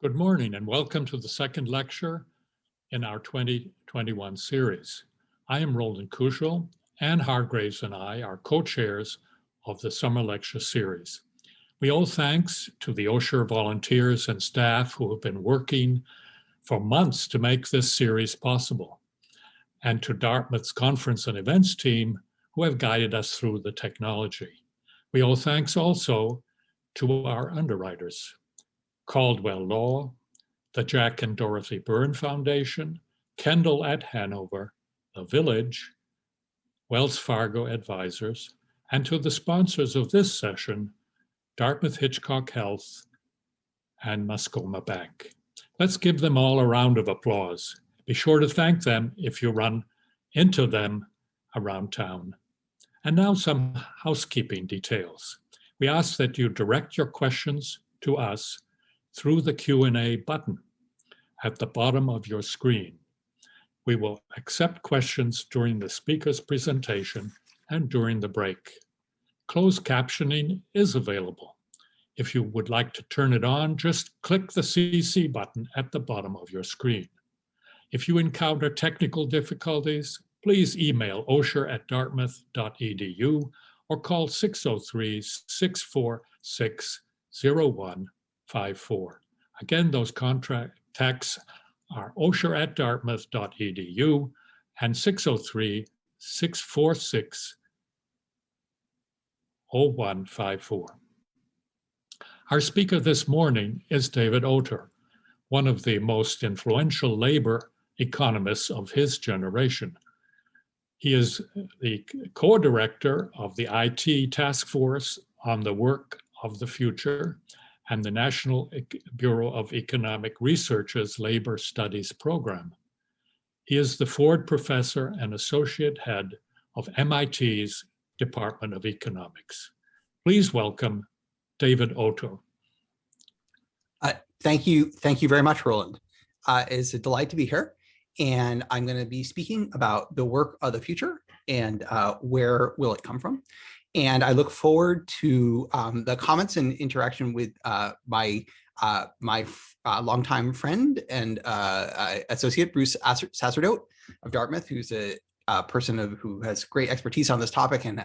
Good morning and welcome to the second lecture in our 2021 series. I am Roland Kuschel. Ann Hargraves and I are co-chairs of the summer lecture series. We owe thanks to the Autor volunteers and staff who have been working for months to make this series possible, and to Dartmouth's conference and events team who have guided us through the technology. We owe thanks also to our underwriters, Caldwell Law, the Jack and Dorothy Byrne Foundation, Kendall at Hanover, The Village, Wells Fargo Advisors, and to the sponsors of this session, Dartmouth Hitchcock Health and Mascoma Bank. Let's give them all a round of applause. Be sure to thank them if you run into them around town. And now some housekeeping details. We ask that you direct your questions to us through the Q&A button at the bottom of your screen. We will accept questions during the speaker's presentation and during the break. Closed captioning is available. If you would like to turn it on, just click the CC button at the bottom of your screen. If you encounter technical difficulties, please email osher@dartmouth.edu or call 603-646-0154. Again, those contacts are osher@dartmouth.edu and 603-646-0154. Our speaker this morning is David Otter, one of the most influential labor economists of his generation. He is the co-director of the IT task force on the work of the future and the National Bureau of Economic Research's Labor Studies program. He is the Ford Professor and Associate Head of MIT's Department of Economics. Please welcome David Otter. Thank you very much, Roland. It's a delight to be here. And I'm going to be speaking about the work of the future and where will it come from. And I look forward to the comments and interaction with my longtime friend and associate, Bruce Zachardot of Dartmouth, who's a person who has great expertise on this topic and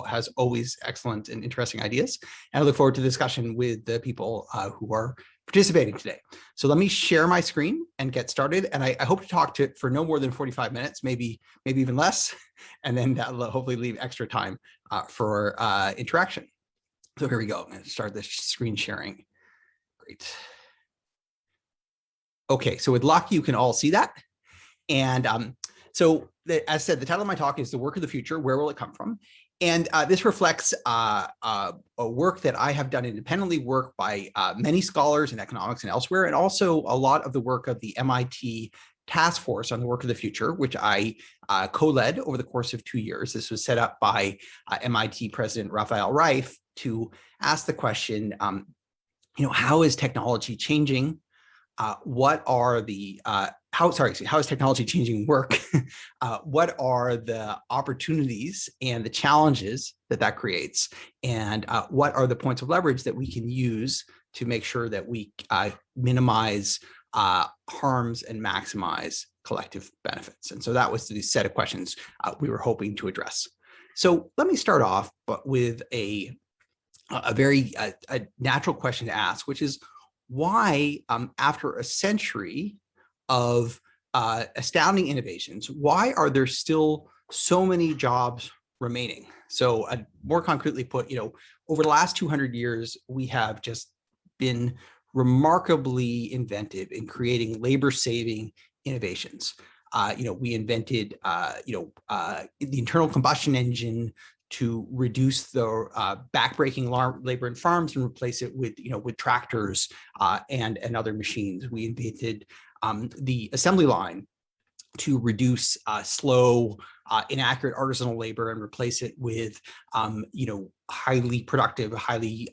has always excellent and interesting ideas. And I look forward to the discussion with the people who are participating today. So let me share my screen and get started. And I hope to talk for no more than 45 minutes, maybe even less, and then that'll hopefully leave extra time for interaction. So here we go. I'm going to start this screen sharing. Great. Okay, so with luck, you can all see that. And so as said, the title of my talk is The Work of the Future, Where Will It Come From? And this reflects a work that I have done independently, work by many scholars in economics and elsewhere, and also a lot of the work of the MIT Task Force on the Work of the Future, which I co-led over the course of 2 years. This was set up by MIT President Raphael Reif to ask the question, how is technology changing? What are the how is technology changing work? What are the opportunities and the challenges that creates? And what are the points of leverage that we can use to make sure that we minimize harms and maximize collective benefits? And so that was the set of questions we were hoping to address. So let me start off with a very natural question to ask, which is, why, after a century of astounding innovations, why are there still so many jobs remaining? So more concretely put, over the last 200 years, we have just been remarkably inventive in creating labor-saving innovations. We invented, the internal combustion engine to reduce the backbreaking labor in farms and replace it with tractors and other machines. We invented the assembly line to reduce slow, inaccurate artisanal labor and replace it with highly productive, highly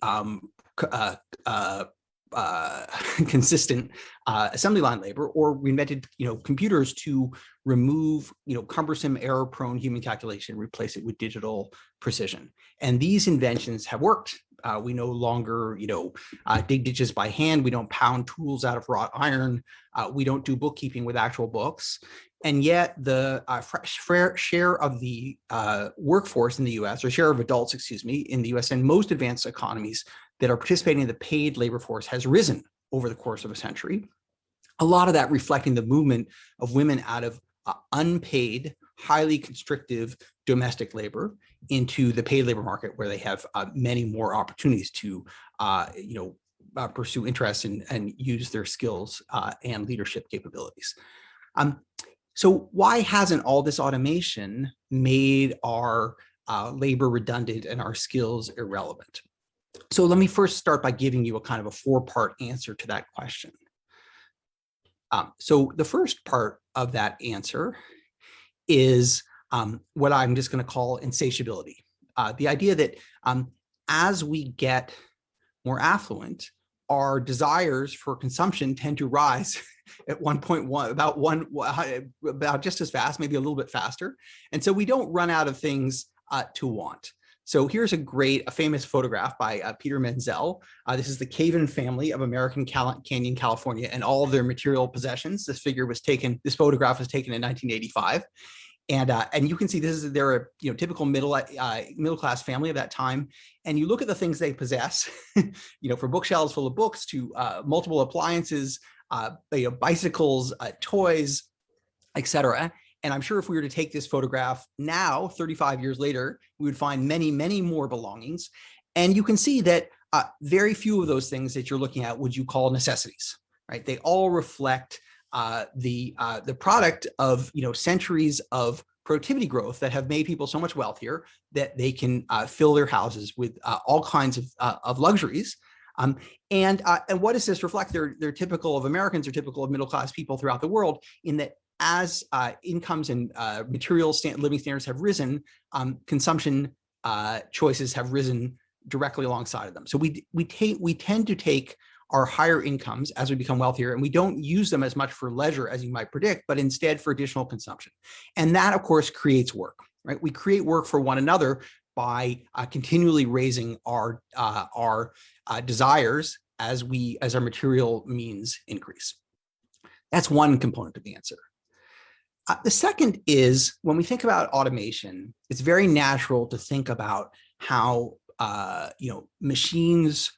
consistent assembly line labor. Or we invented computers to remove cumbersome, error-prone human calculation, replace it with digital precision. And these inventions have worked We no longer, dig ditches by hand. We don't pound tools out of wrought iron. We don't do bookkeeping with actual books. And yet the share of the workforce in the US, or share of adults, in the US and most advanced economies that are participating in the paid labor force has risen over the course of a century. A lot of that reflecting the movement of women out of unpaid, highly constrictive domestic labor into the paid labor market, where they have many more opportunities to, pursue interests and use their skills and leadership capabilities. So why hasn't all this automation made our labor redundant and our skills irrelevant? So let me first start by giving you a kind of a four-part answer to that question. So the first part of that answer is what I'm just going to call insatiability. The idea that as we get more affluent, our desires for consumption tend to rise at 1.1, about just as fast, maybe a little bit faster. And so we don't run out of things to want. So here's a famous photograph by Peter Menzel. This is the Caven family of American Canyon, California, and all of their material possessions. This photograph was taken in 1985. And you can see they're a typical middle class family of that time. And you look at the things they possess, from bookshelves full of books to multiple appliances, bicycles, toys, etc. And I'm sure if we were to take this photograph now, 35 years later, we would find many, many more belongings. And you can see that very few of those things that you're looking at would you call necessities, right? They all reflect the product of centuries of productivity growth that have made people so much wealthier that they can fill their houses with all kinds of luxuries. And what does this reflect? They're typical of Americans, or typical of middle class people throughout the world, in that as incomes and living standards have risen, consumption choices have risen directly alongside of them. So we tend to take our higher incomes as we become wealthier, and we don't use them as much for leisure as you might predict, but instead for additional consumption. And that, of course, creates work, right? We create work for one another by continually raising our desires as our material means increase. That's one component of the answer. The second is, when we think about automation, it's very natural to think about how machines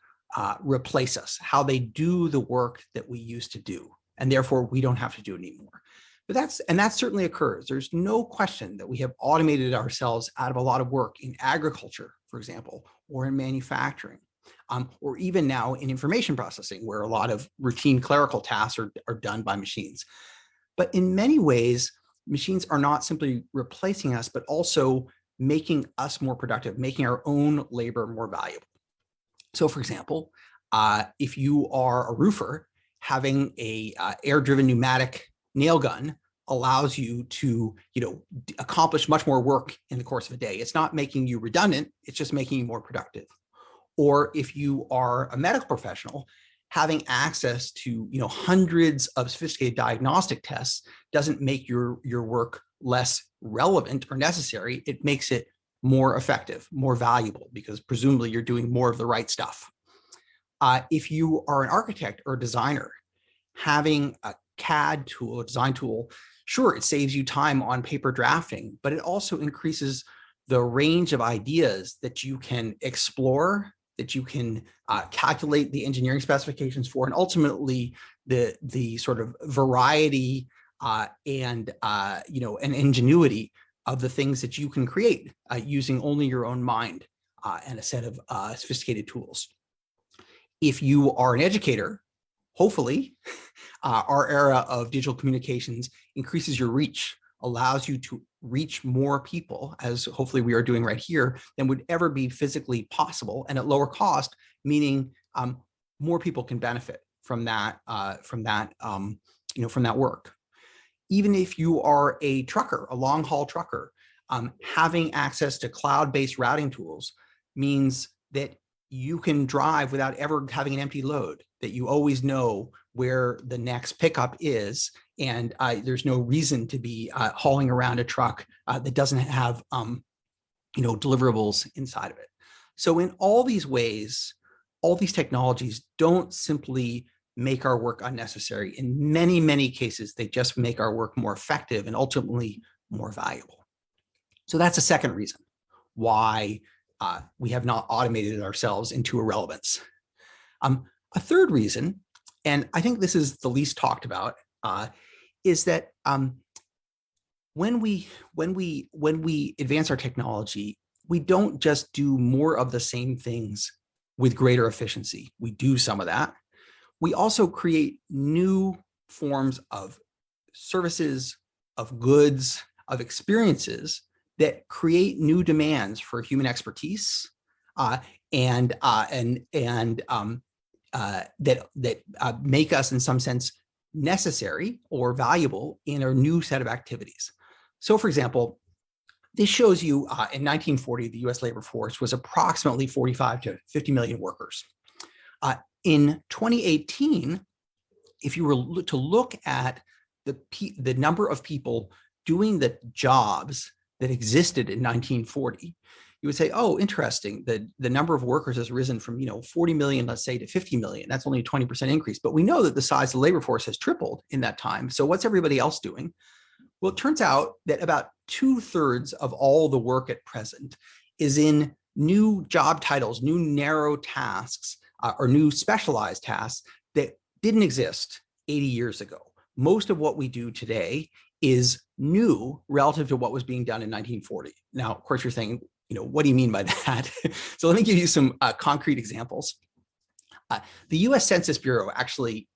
replace us, how they do the work that we used to do, and therefore we don't have to do it anymore. But that certainly occurs. There's no question that we have automated ourselves out of a lot of work in agriculture, for example, or in manufacturing, or even now in information processing, where a lot of routine clerical tasks are done by machines. But in many ways, machines are not simply replacing us, but also making us more productive, making our own labor more valuable. So, for example, if you are a roofer, having a air-driven pneumatic nail gun allows you to, accomplish much more work in the course of a day. It's not making you redundant; it's just making you more productive. Or if you are a medical professional, having access to hundreds of sophisticated diagnostic tests doesn't make your work less relevant or necessary. It makes it more effective, more valuable, because presumably you're doing more of the right stuff. If you are an architect or a designer, having a CAD tool, a design tool, sure, it saves you time on paper drafting, but it also increases the range of ideas that you can explore, that you can calculate the engineering specifications for, and ultimately the sort of variety and ingenuity of the things that you can create using only your own mind and a set of sophisticated tools. If you are an educator, hopefully our era of digital communications increases your reach, allows you to reach more people, as hopefully we are doing right here, than would ever be physically possible, and at lower cost, meaning more people can benefit from that work. Even if you are a trucker, a long haul trucker, having access to cloud-based routing tools means that you can drive without ever having an empty load, that you always know where the next pickup is, and there's no reason to be hauling around a truck that doesn't have deliverables inside of it. So in all these ways, all these technologies don't simply make our work unnecessary. In many, many cases, they just make our work more effective and ultimately more valuable. So that's a second reason why we have not automated ourselves into irrelevance. A third reason, and I think this is the least talked about, is that when we advance our technology, we don't just do more of the same things with greater efficiency. We do some of that. We also create new forms of services, of goods, of experiences that create new demands for human expertise that make us, in some sense, necessary or valuable in our new set of activities. So, for example, this shows you in 1940, the US labor force was approximately 45 to 50 million workers. In 2018, if you were to look at the number of people doing the jobs that existed in 1940, you would say, oh, interesting. The number of workers has risen from 40 million, let's say, to 50 million. That's only a 20% increase. But we know that the size of the labor force has tripled in that time. So what's everybody else doing? Well, it turns out that about 2/3 of all the work at present is in new job titles, new narrow tasks, or new specialized tasks that didn't exist 80 years ago. Most of what we do today is new relative to what was being done in 1940. Now, of course, you're saying, what do you mean by that? So let me give you some concrete examples. The US Census Bureau actually,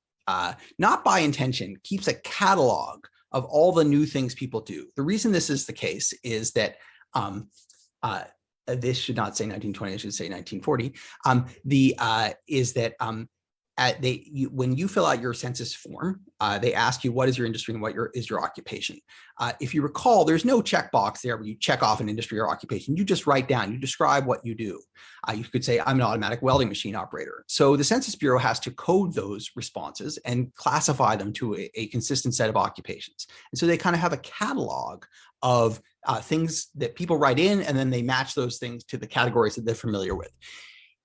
not by intention, keeps a catalog of all the new things people do. The reason this is the case is that this should not say 1920, it should say 1940. When you fill out your census form, they ask you what is your industry and what is your occupation. If you recall, there's no checkbox there where you check off an industry or occupation. You just write down, you describe what you do. You could say, I'm an automatic welding machine operator. So the Census Bureau has to code those responses and classify them to a consistent set of occupations. And so they kind of have a catalog of things that people write in, and then they match those things to the categories that they're familiar with.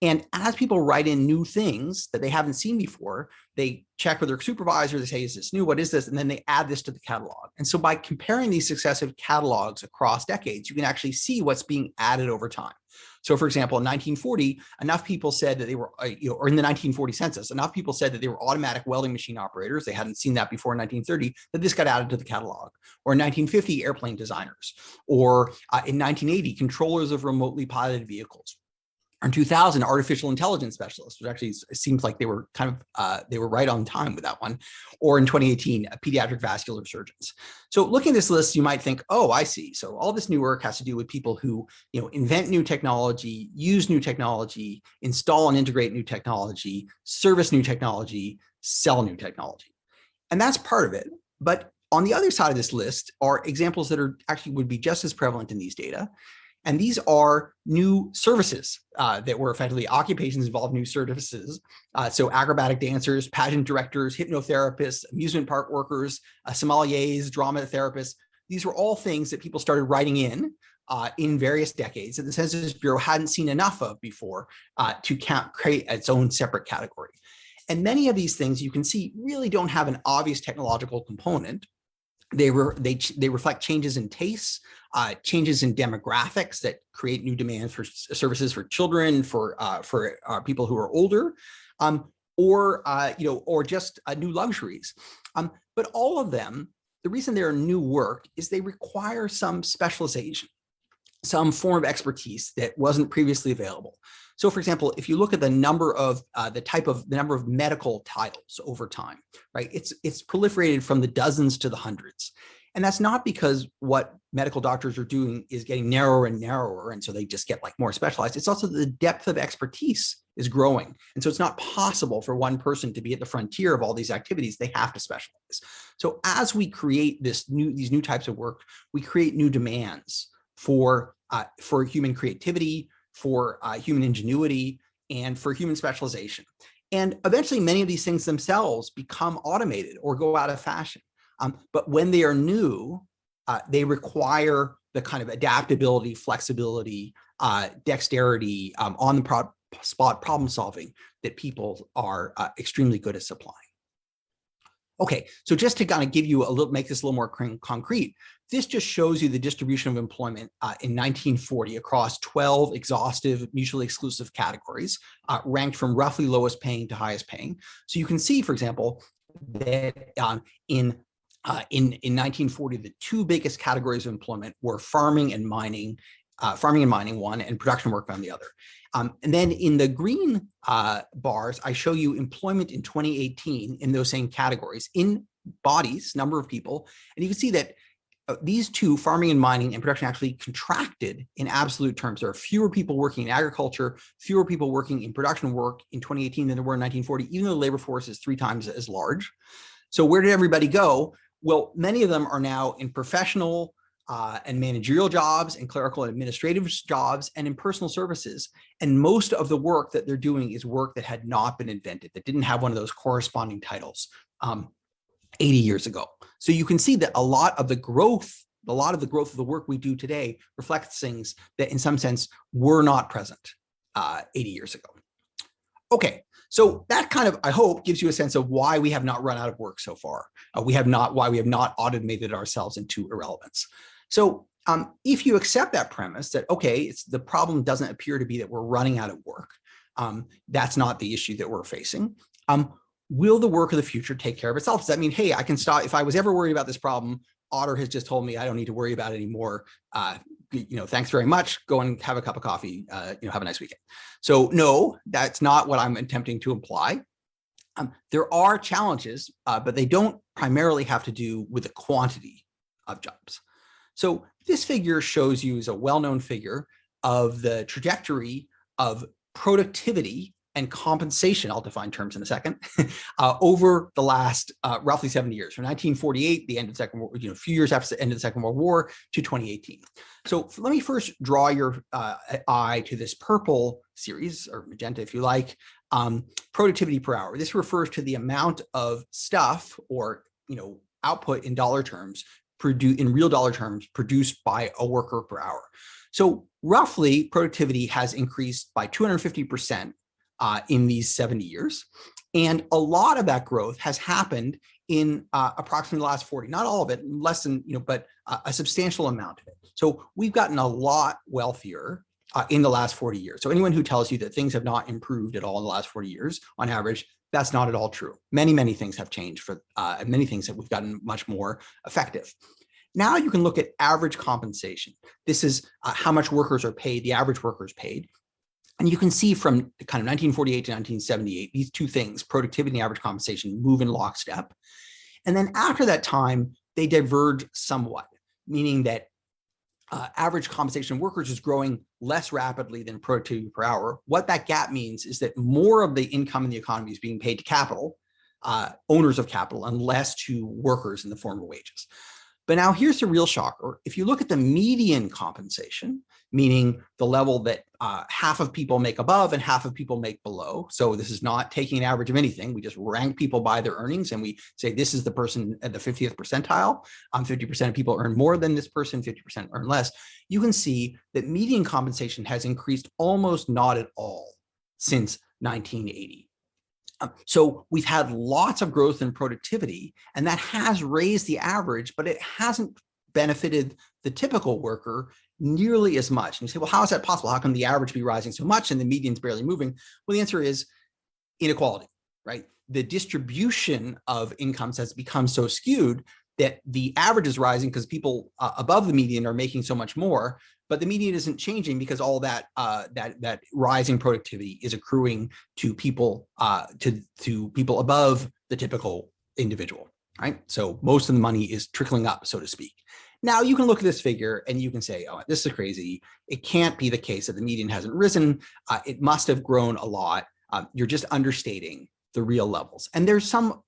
And as people write in new things that they haven't seen before, they check with their supervisor, they say, is this new? What is this? And then they add this to the catalog. And so by comparing these successive catalogs across decades, you can actually see what's being added over time. So for example, in 1940, enough people said that they were, or in the 1940 census, enough people said that they were automatic welding machine operators. They hadn't seen that before in 1930, that this got added to the catalog. Or in 1950, airplane designers. Or in 1980, controllers of remotely piloted vehicles. In 2000, artificial intelligence specialists, which actually seems like they were they were right on time with that one. Or in 2018, pediatric vascular surgeons. So looking at this list, you might think, oh, I see. So all this new work has to do with people who, invent new technology, use new technology, install and integrate new technology, service new technology, sell new technology. And that's part of it. But on the other side of this list are examples that are actually would be just as prevalent in these data. And these are new services that were effectively occupations involved new services. So acrobatic dancers, pageant directors, hypnotherapists, amusement park workers, sommeliers, drama therapists. These were all things that people started writing in various decades that the Census Bureau hadn't seen enough of before to create its own separate category. And many of these things you can see really don't have an obvious technological component. They reflect changes in tastes, changes in demographics that create new demands for services for children, for people who are older, or just new luxuries. But all of them, the reason they're new work is they require some specialization, some form of expertise that wasn't previously available. So for example, if you look at the number of the number of medical titles over time, right? It's proliferated from the dozens to the hundreds. And that's not because what medical doctors are doing is getting narrower and narrower, and so they just get more specialized. It's also the depth of expertise is growing. And so it's not possible for one person to be at the frontier of all these activities. They have to specialize. So as we create these new types of work, we create new demands for human creativity, for human ingenuity, and for human specialization. And eventually many of these things themselves become automated or go out of fashion. But when they are new, they require the kind of adaptability, flexibility, dexterity, on the spot problem solving that people are extremely good at supplying. Okay, so just to kind of give you a little, make this a little more concrete, this just shows you the distribution of employment in 1940 across 12 exhaustive, mutually exclusive categories, ranked from roughly lowest paying to highest paying. So you can see, for example, that in 1940, the two biggest categories of employment were farming and mining one, and production work on the other. And then in the green bars, I show you employment in 2018 in those same categories in bodies, number of people. And you can see that these two, farming and mining and production, actually contracted in absolute terms. There are fewer people working in agriculture, fewer people working in production work in 2018 than there were in 1940, even though the labor force is 3 times as large. So where did everybody go? Well, many of them are now in professional and managerial jobs and clerical and administrative jobs and in personal services. And most of the work that they're doing is work that had not been invented, that didn't have one of those corresponding titles 80 years ago. So you can see that a lot of the growth of the work we do today reflects things that in some sense were not present 80 years ago. Okay, so that kind of, I hope, gives you a sense of why we have not run out of work so far. Why we have not automated ourselves into irrelevance. So if you accept that premise that, okay, the problem doesn't appear to be that we're running out of work, that's not the issue that we're facing. Will the work of the future take care of itself? Does that mean, hey, I can stop, if I was ever worried about this problem, Otter has just told me I don't need to worry about it anymore. Thanks very much. Go and have a cup of coffee. Have a nice weekend. So no, that's not what I'm attempting to imply. There are challenges, but they don't primarily have to do with the quantity of jobs. So this figure shows you as a well-known figure of the trajectory of productivity and compensation, I'll define terms in a second, over the last roughly 70 years, from 1948, the end of the Second War, a few years after the end of the Second World War, to 2018. So let me first draw your eye to this purple series, or magenta if you like, productivity per hour. This refers to the amount of stuff or output in dollar terms, in real dollar terms, produced by a worker per hour. So roughly, productivity has increased by 250%. In these 70 years. And a lot of that growth has happened in approximately the last 40, not all of it, less than, but a substantial amount of it. So we've gotten a lot wealthier in the last 40 years. So anyone who tells you that things have not improved at all in the last 40 years, on average, that's not at all true. Many, many things have changed many things that we've gotten much more effective. Now you can look at average compensation. This is how much workers are paid, the average worker is paid. And you can see from kind of 1948 to 1978, these two things, productivity and average compensation, move in lockstep. And then after that time, they diverge somewhat, meaning that average compensation of workers is growing less rapidly than productivity per hour. What that gap means is that more of the income in the economy is being paid to capital, owners of capital, and less to workers in the form of wages. But now here's the real shocker. If you look at the median compensation, meaning the level that half of people make above and half of people make below. So this is not taking an average of anything. We just rank people by their earnings and we say this is the person at the 50th percentile. 50% of people earn more than this person, 50% earn less. You can see that median compensation has increased almost not at all since 1980. So we've had lots of growth in productivity, and that has raised the average, but it hasn't benefited the typical worker nearly as much. And you say, well, how is that possible? How can the average be rising so much and the median's barely moving? Well, the answer is inequality, right? The distribution of incomes has become so skewed that the average is rising because people above the median are making so much more, but the median isn't changing because all that that rising productivity is accruing to people to people above the typical individual, right? So most of the money is trickling up, so to speak. Now you can look at this figure and you can say, oh, this is crazy. It can't be the case that the median hasn't risen. It must have grown a lot. You're just understating the real levels. And there's some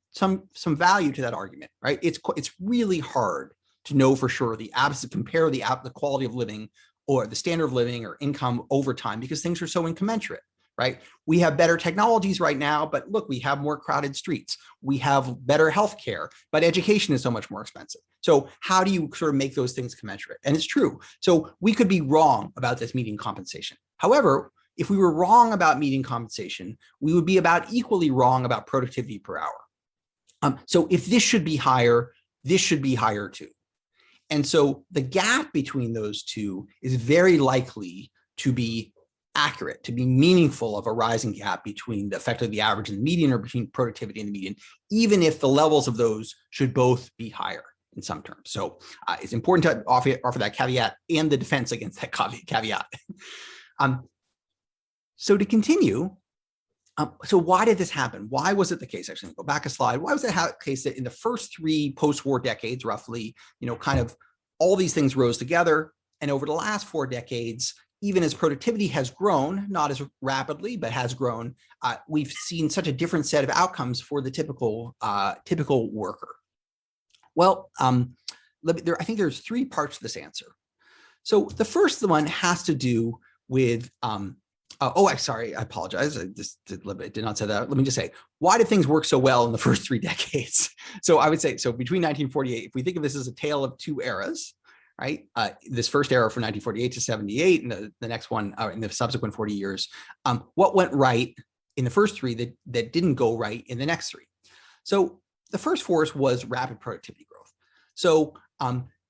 value to that argument, right? It's really hard to know for sure compare the quality of living or the standard of living or income over time because things are so incommensurate, right? We have better technologies right now, but look, we have more crowded streets. We have better healthcare, but education is so much more expensive. So how do you sort of make those things commensurate? And it's true. So we could be wrong about this median compensation. However, if we were wrong about median compensation, we would be about equally wrong about productivity per hour. So if this should be higher, this should be higher too. And so the gap between those two is very likely to be accurate, to be meaningful of a rising gap between effectively the average and the median, or between productivity and the median, even if the levels of those should both be higher in some terms. So it's important to offer that caveat and the defense against that caveat. So to continue, so why did this happen? Why was it the case? Actually, go back a slide. Why was it the case that in the first 3 post-war decades, roughly, kind of all these things rose together, and over the last 4 decades, even as productivity has grown, not as rapidly, but has grown, we've seen such a different set of outcomes for the typical worker? Well, I think there's 3 parts to this answer. So the first one has to do with sorry, I apologize. I just did not say that. Let me just say, why did things work so well in the first 3 decades? So I would say, so between 1948, if we think of this as a tale of 2 eras, right? This first era from 1948 to 78, and the next one in the subsequent 40 years, what went right in the first 3 that didn't go right in the next 3? So the first force was rapid productivity growth. So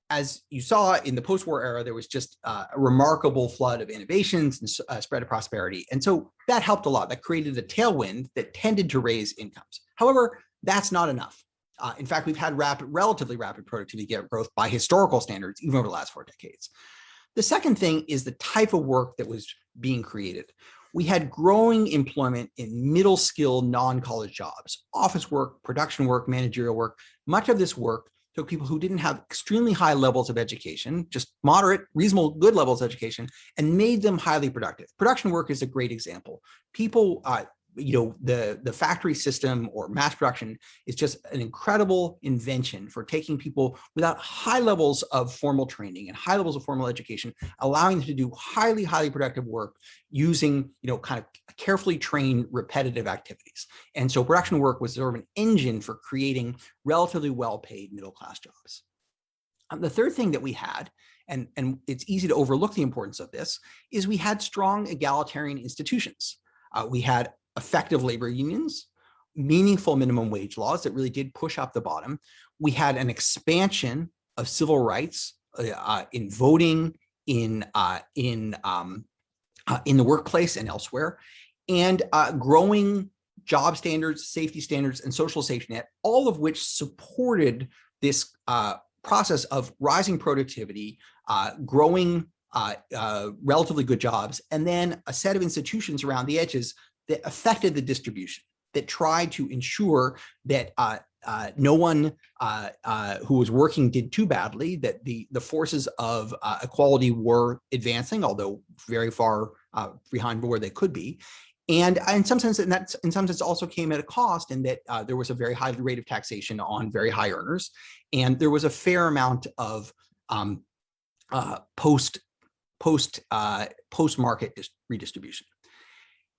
as you saw in the post-war era, there was just a remarkable flood of innovations and spread of prosperity. And so that helped a lot. That created a tailwind that tended to raise incomes. However, that's not enough. In fact, we've had relatively rapid productivity growth by historical standards, even over the last 4 decades. The second thing is the type of work that was being created. We had growing employment in middle skill, non-college jobs, office work, production work, managerial work. Much of this work took people who didn't have extremely high levels of education, just moderate, reasonable, good levels of education, and made them highly productive. Production work is a great example. People, the factory system or mass production is just an incredible invention for taking people without high levels of formal training and high levels of formal education, allowing them to do highly, highly productive work using, kind of carefully trained repetitive activities. And so production work was sort of an engine for creating relatively well-paid middle-class jobs. The third thing that we had, and it's easy to overlook the importance of this, is we had strong egalitarian institutions. We had effective labor unions, meaningful minimum wage laws that really did push up the bottom. We had an expansion of civil rights in voting, in the workplace and elsewhere, and growing job standards, safety standards, and social safety net, all of which supported this process of rising productivity, growing relatively good jobs, and then a set of institutions around the edges that affected the distribution, that tried to ensure that no one who was working did too badly, that the forces of equality were advancing, although very far behind where they could be. And in some sense, also came at a cost, in that there was a very high rate of taxation on very high earners, and there was a fair amount of post-market redistribution.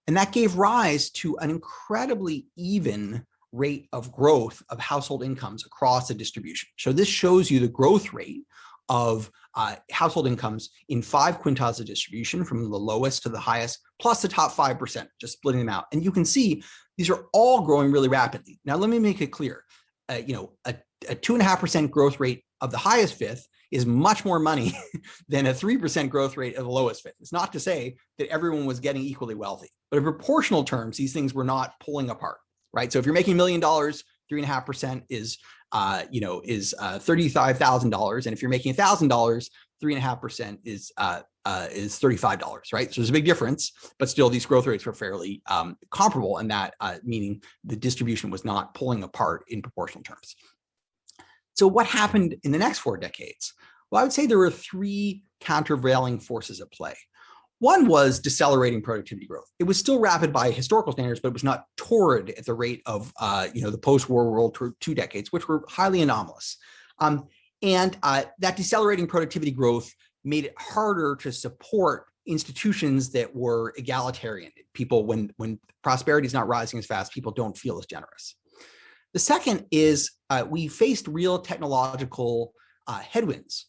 And that gave rise to an incredibly even rate of growth of household incomes across the distribution. So this shows you the growth rate of household incomes in 5 quintiles of distribution, from the lowest to the highest, plus the top 5%, just splitting them out. And you can see these are all growing really rapidly. Now, let me make it clear, a 2.5% growth rate of the highest fifth is much more money than a 3% growth rate of the lowest fifth. It's not to say that everyone was getting equally wealthy, but in proportional terms, these things were not pulling apart, right? So if you're making $1 million, 3.5% is $35,000, and if you're making $1,000, 3.5% is $35, right? So there's a big difference, but still these growth rates were fairly comparable, and that meaning the distribution was not pulling apart in proportional terms. So what happened in the next 4 decades? Well, I would say there were 3 countervailing forces at play. One was decelerating productivity growth. It was still rapid by historical standards, but it was not torrid at the rate of the post-war world 2 decades, which were highly anomalous. That decelerating productivity growth made it harder to support institutions that were egalitarian. People, when prosperity is not rising as fast, people don't feel as generous. The second is we faced real technological headwinds.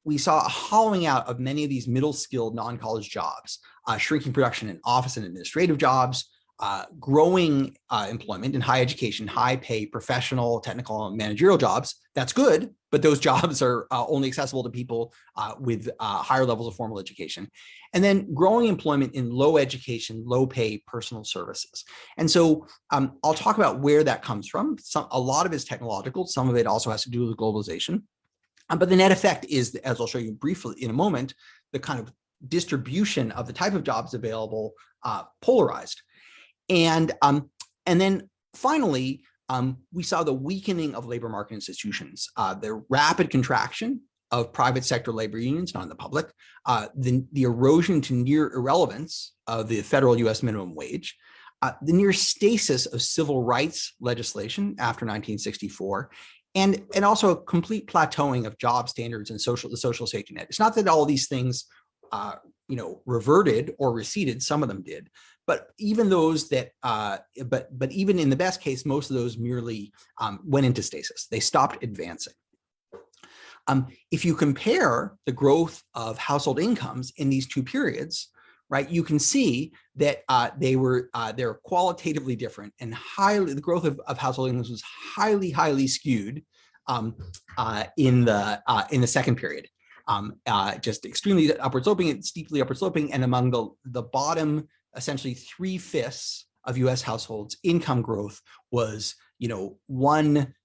We saw a hollowing out of many of these middle-skilled non-college jobs, shrinking production in office and administrative jobs, growing employment in high education, high pay, professional, technical, and managerial jobs. That's good, but those jobs are only accessible to people with higher levels of formal education. And then growing employment in low education, low pay personal services. And so I'll talk about where that comes from. A lot of it is technological. Some of it also has to do with globalization. But the net effect is, as I'll show you briefly in a moment, the kind of distribution of the type of jobs available polarized. And then finally, we saw the weakening of labor market institutions, the rapid contraction of private sector labor unions, not in the public, the erosion to near irrelevance of the federal US minimum wage, the near stasis of civil rights legislation after 1964, and also a complete plateauing of job standards and the social safety net. It's not that all these things reverted or receded, some of them did. But even those that, but even in the best case, most of those merely went into stasis. They stopped advancing. If you compare the growth of household incomes in these two periods, right, you can see that they're qualitatively different, and the growth of household incomes was highly skewed in the second period. Just extremely upward sloping and steeply upward sloping, and among the bottom, essentially 3/5 of US households, income growth was 1/10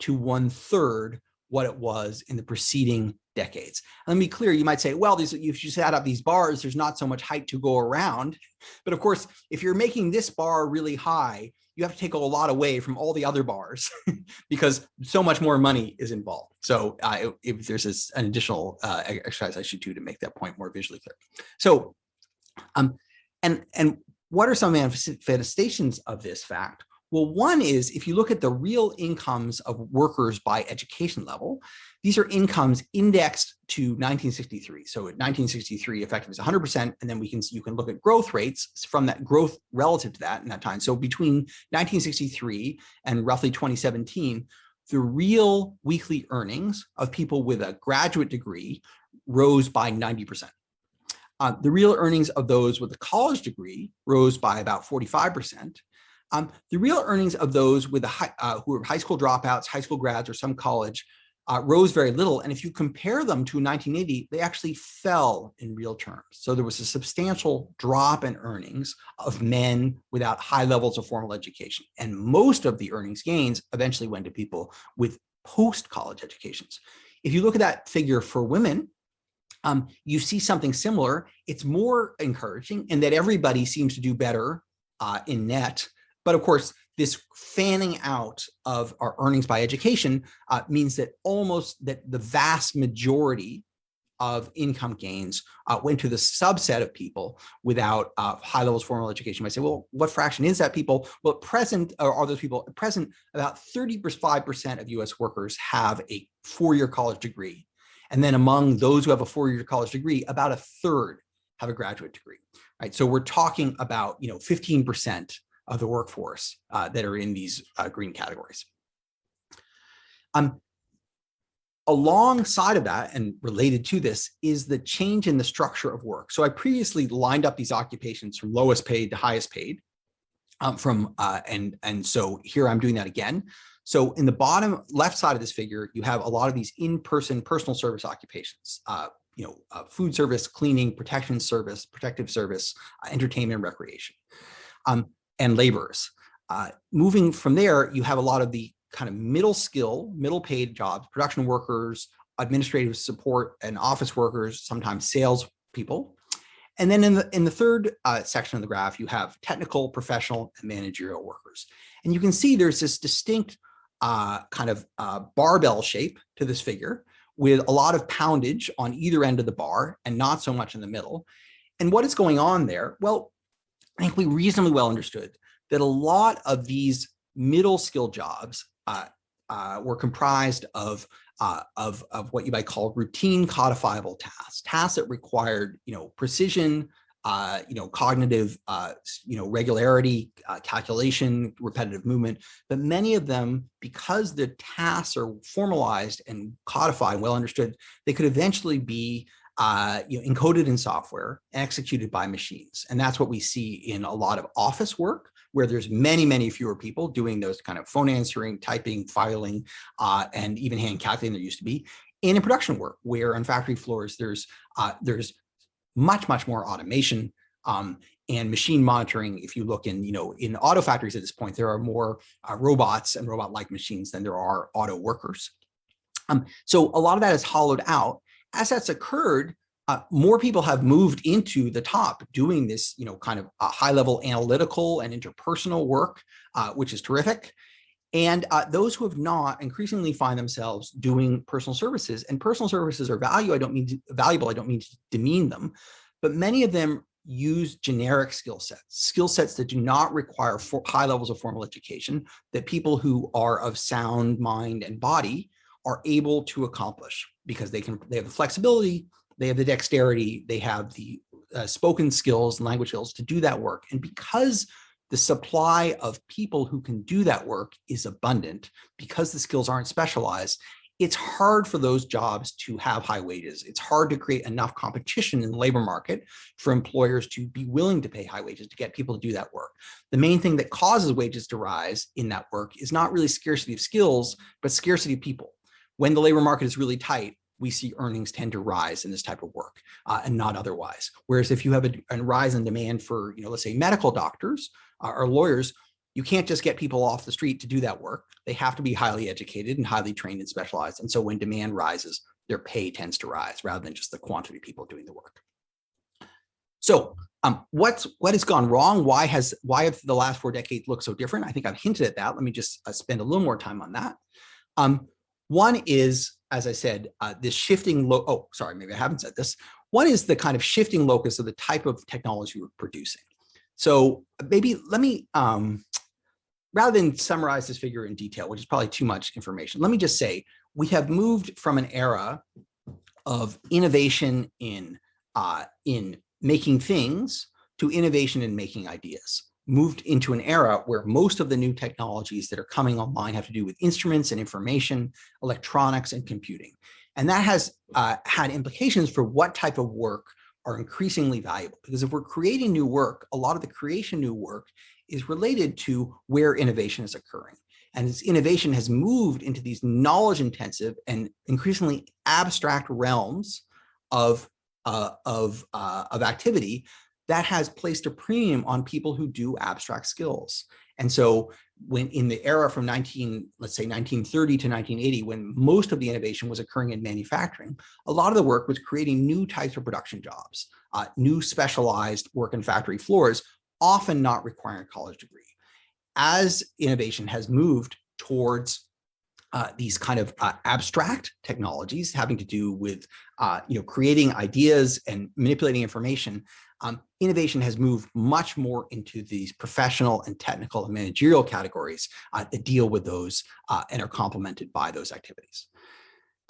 to 1/3 what it was in the preceding decades. Let me be clear, you might say, well, if you just add up these bars, there's not so much height to go around. But of course, if you're making this bar really high, you have to take a lot away from all the other bars because so much more money is involved. So if there's an additional exercise I should do to make that point more visually clear. So, and what are some manifestations of this fact? Well, one is if you look at the real incomes of workers by education level, these are incomes indexed to 1963. So at 1963, effective is 100%, and then you can look at growth rates from that growth relative to that in that time. So between 1963 and roughly 2017, the real weekly earnings of people with a graduate degree rose by 90%. The real earnings of those with a college degree rose by about 45%. The real earnings of those with who are high school dropouts, high school grads, or some college rose very little. And if you compare them to 1980, they actually fell in real terms. So there was a substantial drop in earnings of men without high levels of formal education. And most of the earnings gains eventually went to people with post-college educations. If you look at that figure for women, you see something similar. It's more encouraging in that everybody seems to do better in net. But of course, this fanning out of our earnings by education means that the vast majority of income gains went to the subset of people without high levels of formal education. You might say, well, what fraction is that people? Well, at present, about 35% of US workers have a 4-year college degree. And then among those who have a 4-year college degree, about a third have a graduate degree, right? So we're talking about 15% of the workforce that are in these green categories. Alongside of that, and related to this, is the change in the structure of work. So I previously lined up these occupations from lowest paid to highest paid, and so here I'm doing that again. So in the bottom left side of this figure, you have a lot of these in-person personal service occupations, food service, cleaning, protective service, entertainment, recreation. And laborers. Moving from there, you have a lot of the kind of middle paid jobs, production workers, administrative support and office workers, sometimes sales people. And then in the third section of the graph, you have technical, professional, and managerial workers. And you can see there's this distinct barbell shape to this figure with a lot of poundage on either end of the bar and not so much in the middle. And what is going on there? Well, I think we reasonably well understood that a lot of these middle skill jobs were comprised of what you might call routine codifiable tasks that required precision, cognitive, regularity, calculation, repetitive movement. But many of them, because the tasks are formalized and codified, well understood, they could eventually be encoded in software and executed by machines. And that's what we see in a lot of office work, where there's many, many fewer people doing those kind of phone answering, typing, filing, and even hand calculating there used to be. And in production work, where on factory floors, there's much, much more automation and machine monitoring. If you look in auto factories at this point, there are more robots and robot-like machines than there are auto workers. So a lot of that is hollowed out. As that's occurred, more people have moved into the top doing this, kind of high-level analytical and interpersonal work, which is terrific. And those who have not increasingly find themselves doing personal services, and personal services are valuable. I don't mean to demean them, but many of them use generic skill sets that do not require high levels of formal education, that people who are of sound mind and body are able to accomplish, because they have the flexibility, they have the dexterity, they have the spoken skills and language skills to do that work. And because the supply of people who can do that work is abundant, because the skills aren't specialized, it's hard for those jobs to have high wages. It's hard to create enough competition in the labor market for employers to be willing to pay high wages to get people to do that work. The main thing that causes wages to rise in that work is not really scarcity of skills, but scarcity of people. When the labor market is really tight, we see earnings tend to rise in this type of work and not otherwise. Whereas if you have a rise in demand for, let's say medical doctors or lawyers, you can't just get people off the street to do that work. They have to be highly educated and highly trained and specialized. And so when demand rises, their pay tends to rise rather than just the quantity of people doing the work. So what has gone wrong? Why have the last 4 decades looked so different? I think I've hinted at that. Let me just spend a little more time on that. One is, as I said, this shifting, maybe I haven't said this. One is the kind of shifting locus of the type of technology we're producing. So maybe let me, rather than summarize this figure in detail, which is probably too much information, let me just say, we have moved from an era of innovation in making things to innovation in making ideas. Moved into an era where most of the new technologies that are coming online have to do with instruments and information, electronics and computing. And that has had implications for what type of work are increasingly valuable. Because if we're creating new work, a lot of the creation new work is related to where innovation is occurring. And as innovation has moved into these knowledge intensive and increasingly abstract realms of activity, that has placed a premium on people who do abstract skills. And so when in the era from 1930 to 1980, when most of the innovation was occurring in manufacturing, a lot of the work was creating new types of production jobs, new specialized work in factory floors, often not requiring a college degree. As innovation has moved towards these kind of abstract technologies having to do with creating ideas and manipulating information, innovation has moved much more into these professional and technical and managerial categories that deal with those and are complemented by those activities.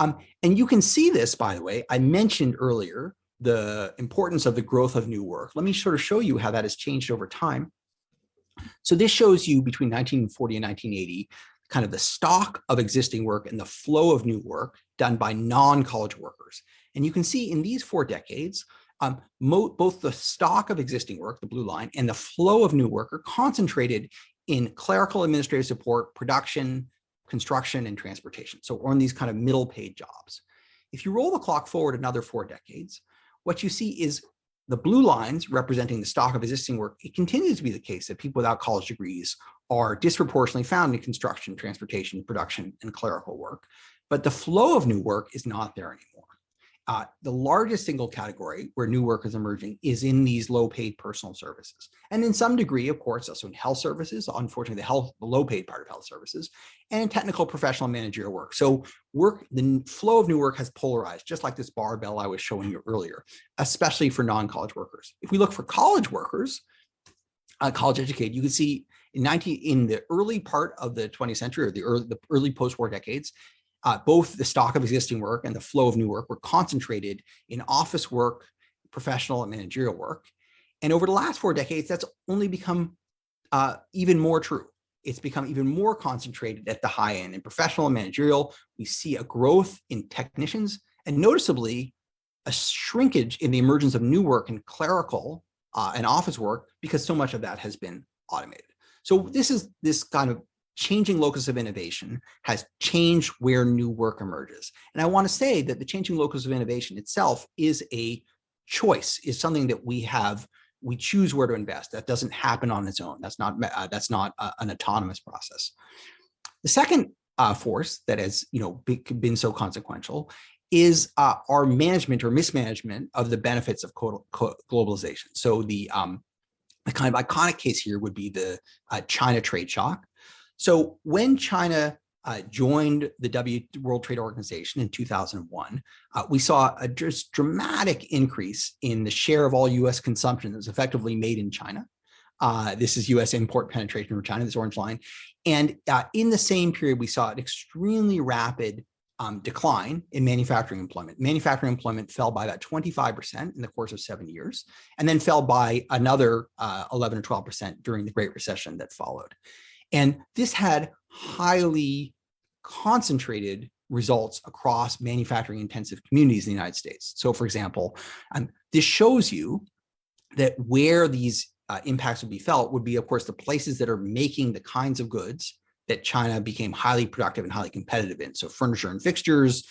And you can see this, by the way, I mentioned earlier the importance of the growth of new work. Let me sort of show you how that has changed over time. So this shows you between 1940 and 1980, kind of the stock of existing work and the flow of new work done by non-college workers. And you can see in these 4 decades, both the stock of existing work, the blue line, and the flow of new work are concentrated in clerical administrative support, production, construction, and transportation. So we're on these kind of middle paid jobs. If you roll the clock forward another 4 decades, what you see is the blue lines representing the stock of existing work. It continues to be the case that people without college degrees are disproportionately found in construction, transportation, production, and clerical work. But the flow of new work is not there anymore. The largest single category where new work is emerging is in these low-paid personal services. And in some degree, of course, also in health services, unfortunately, the low-paid part of health services, and in technical, professional, managerial work. So the flow of new work has polarized, just like this barbell I was showing you earlier, especially for non-college workers. If we look for college workers, college educated, you can see in the early part of the 20th century, or the early post-war decades, both the stock of existing work and the flow of new work were concentrated in office work, professional and managerial work. And over the last 4 decades, that's only become even more true. It's become even more concentrated at the high end. In professional and managerial, we see a growth in technicians and noticeably a shrinkage in the emergence of new work in clerical and office work because so much of that has been automated. So this kind of changing locus of innovation has changed where new work emerges. And I want to say that the changing locus of innovation itself is a choice, is something that we choose where to invest. That doesn't happen on its own. That's not an autonomous process. The second force that has been so consequential is our management or mismanagement of the benefits of globalization. So the kind of iconic case here would be the China trade shock. So when China joined the World Trade Organization in 2001, we saw a just dramatic increase in the share of all U.S. consumption that was effectively made in China. This is U.S. import penetration from China, this orange line. And in the same period, we saw an extremely rapid decline in manufacturing employment. Manufacturing employment fell by about 25% in the course of 7 years, and then fell by another 11 or 12% during the Great Recession that followed. And this had highly concentrated results across manufacturing intensive communities in the United States. So for example, this shows you that where these impacts would be felt would be, of course, the places that are making the kinds of goods that China became highly productive and highly competitive in. So furniture and fixtures,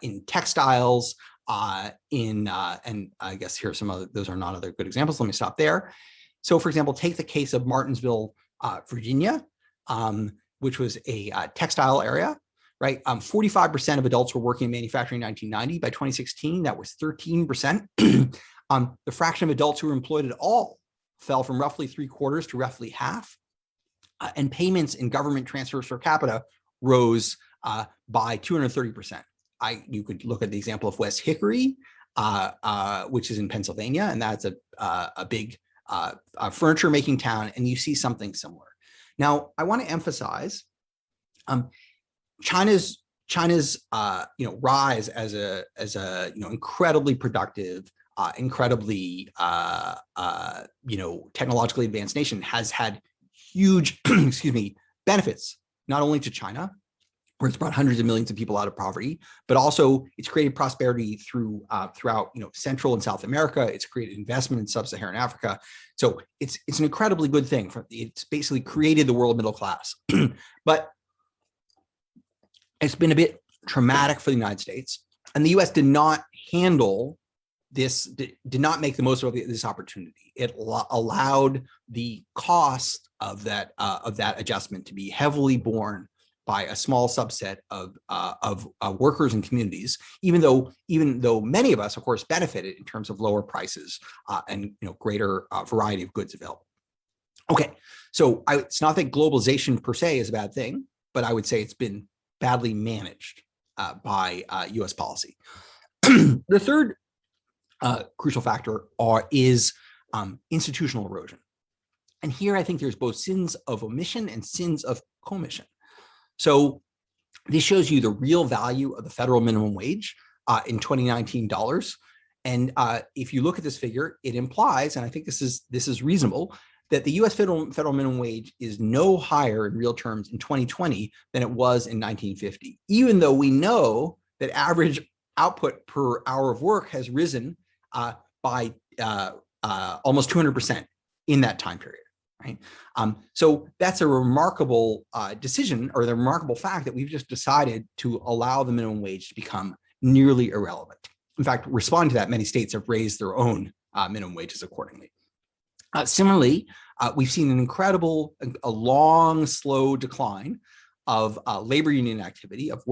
in textiles, and I guess here are some other, those are not other good examples. Let me stop there. So for example, take the case of Martinsville, Virginia, which was a textile area, right? 45% of adults were working in manufacturing in 1990. By 2016, that was 13%. The fraction of adults who were employed at all fell from roughly 3/4 to roughly half. And payments in government transfers per capita rose by 230%. You could look at the example of West Hickory, which is in Pennsylvania, and that's a big furniture making town, and you see something similar. Now, I want to emphasize China's rise as a incredibly productive, incredibly technologically advanced nation has had huge benefits, not only to China, where it's brought hundreds of millions of people out of poverty, but also it's created prosperity throughout Central and South America. It's created investment in sub-Saharan Africa. So it's an incredibly good thing. It's basically created the world middle class. But it's been a bit traumatic for the United States, and the U.S. did not handle this, did not make the most of this opportunity. It allowed the cost of that adjustment to be heavily borne by a small subset of workers and communities, even though many of us, of course, benefited in terms of lower prices and greater variety of goods available. Okay, so it's not that globalization per se is a bad thing, but I would say it's been badly managed by U.S. policy. The third crucial factor is institutional erosion. And here I think there's both sins of omission and sins of commission. So this shows you the real value of the federal minimum wage in 2019 dollars. And if you look at this figure, it implies, and I think this is reasonable, that the U.S. federal minimum wage is no higher in real terms in 2020 than it was in 1950, even though we know that average output per hour of work has risen by almost 200% in that time period, right? So that's a remarkable decision, or the remarkable fact that we've just decided to allow the minimum wage to become nearly irrelevant. In fact, responding to that, many states have raised their own minimum wages accordingly. Similarly, we've seen an incredible, a long, slow decline of labor union activity, of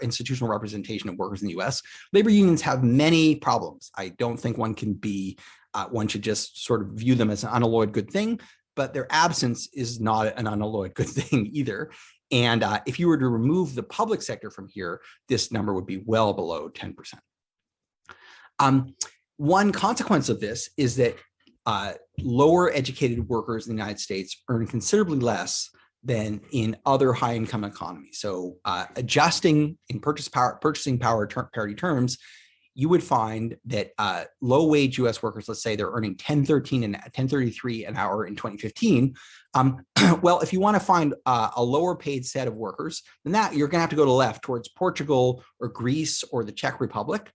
institutional representation of workers in the US. Labor unions have many problems. I don't think one should just sort of view them as an unalloyed good thing, but their absence is not an unalloyed good thing either. And if you were to remove the public sector from here, this number would be well below 10%. One consequence of this is that lower educated workers in the United States earn considerably less than in other high income economies. So adjusting in purchasing power parity terms, you would find that low-wage U.S. workers, let's say they're earning $10.33 an hour in 2015. Well, if you want to find a lower-paid set of workers than that, you're going to have to go to the left towards Portugal or Greece or the Czech Republic.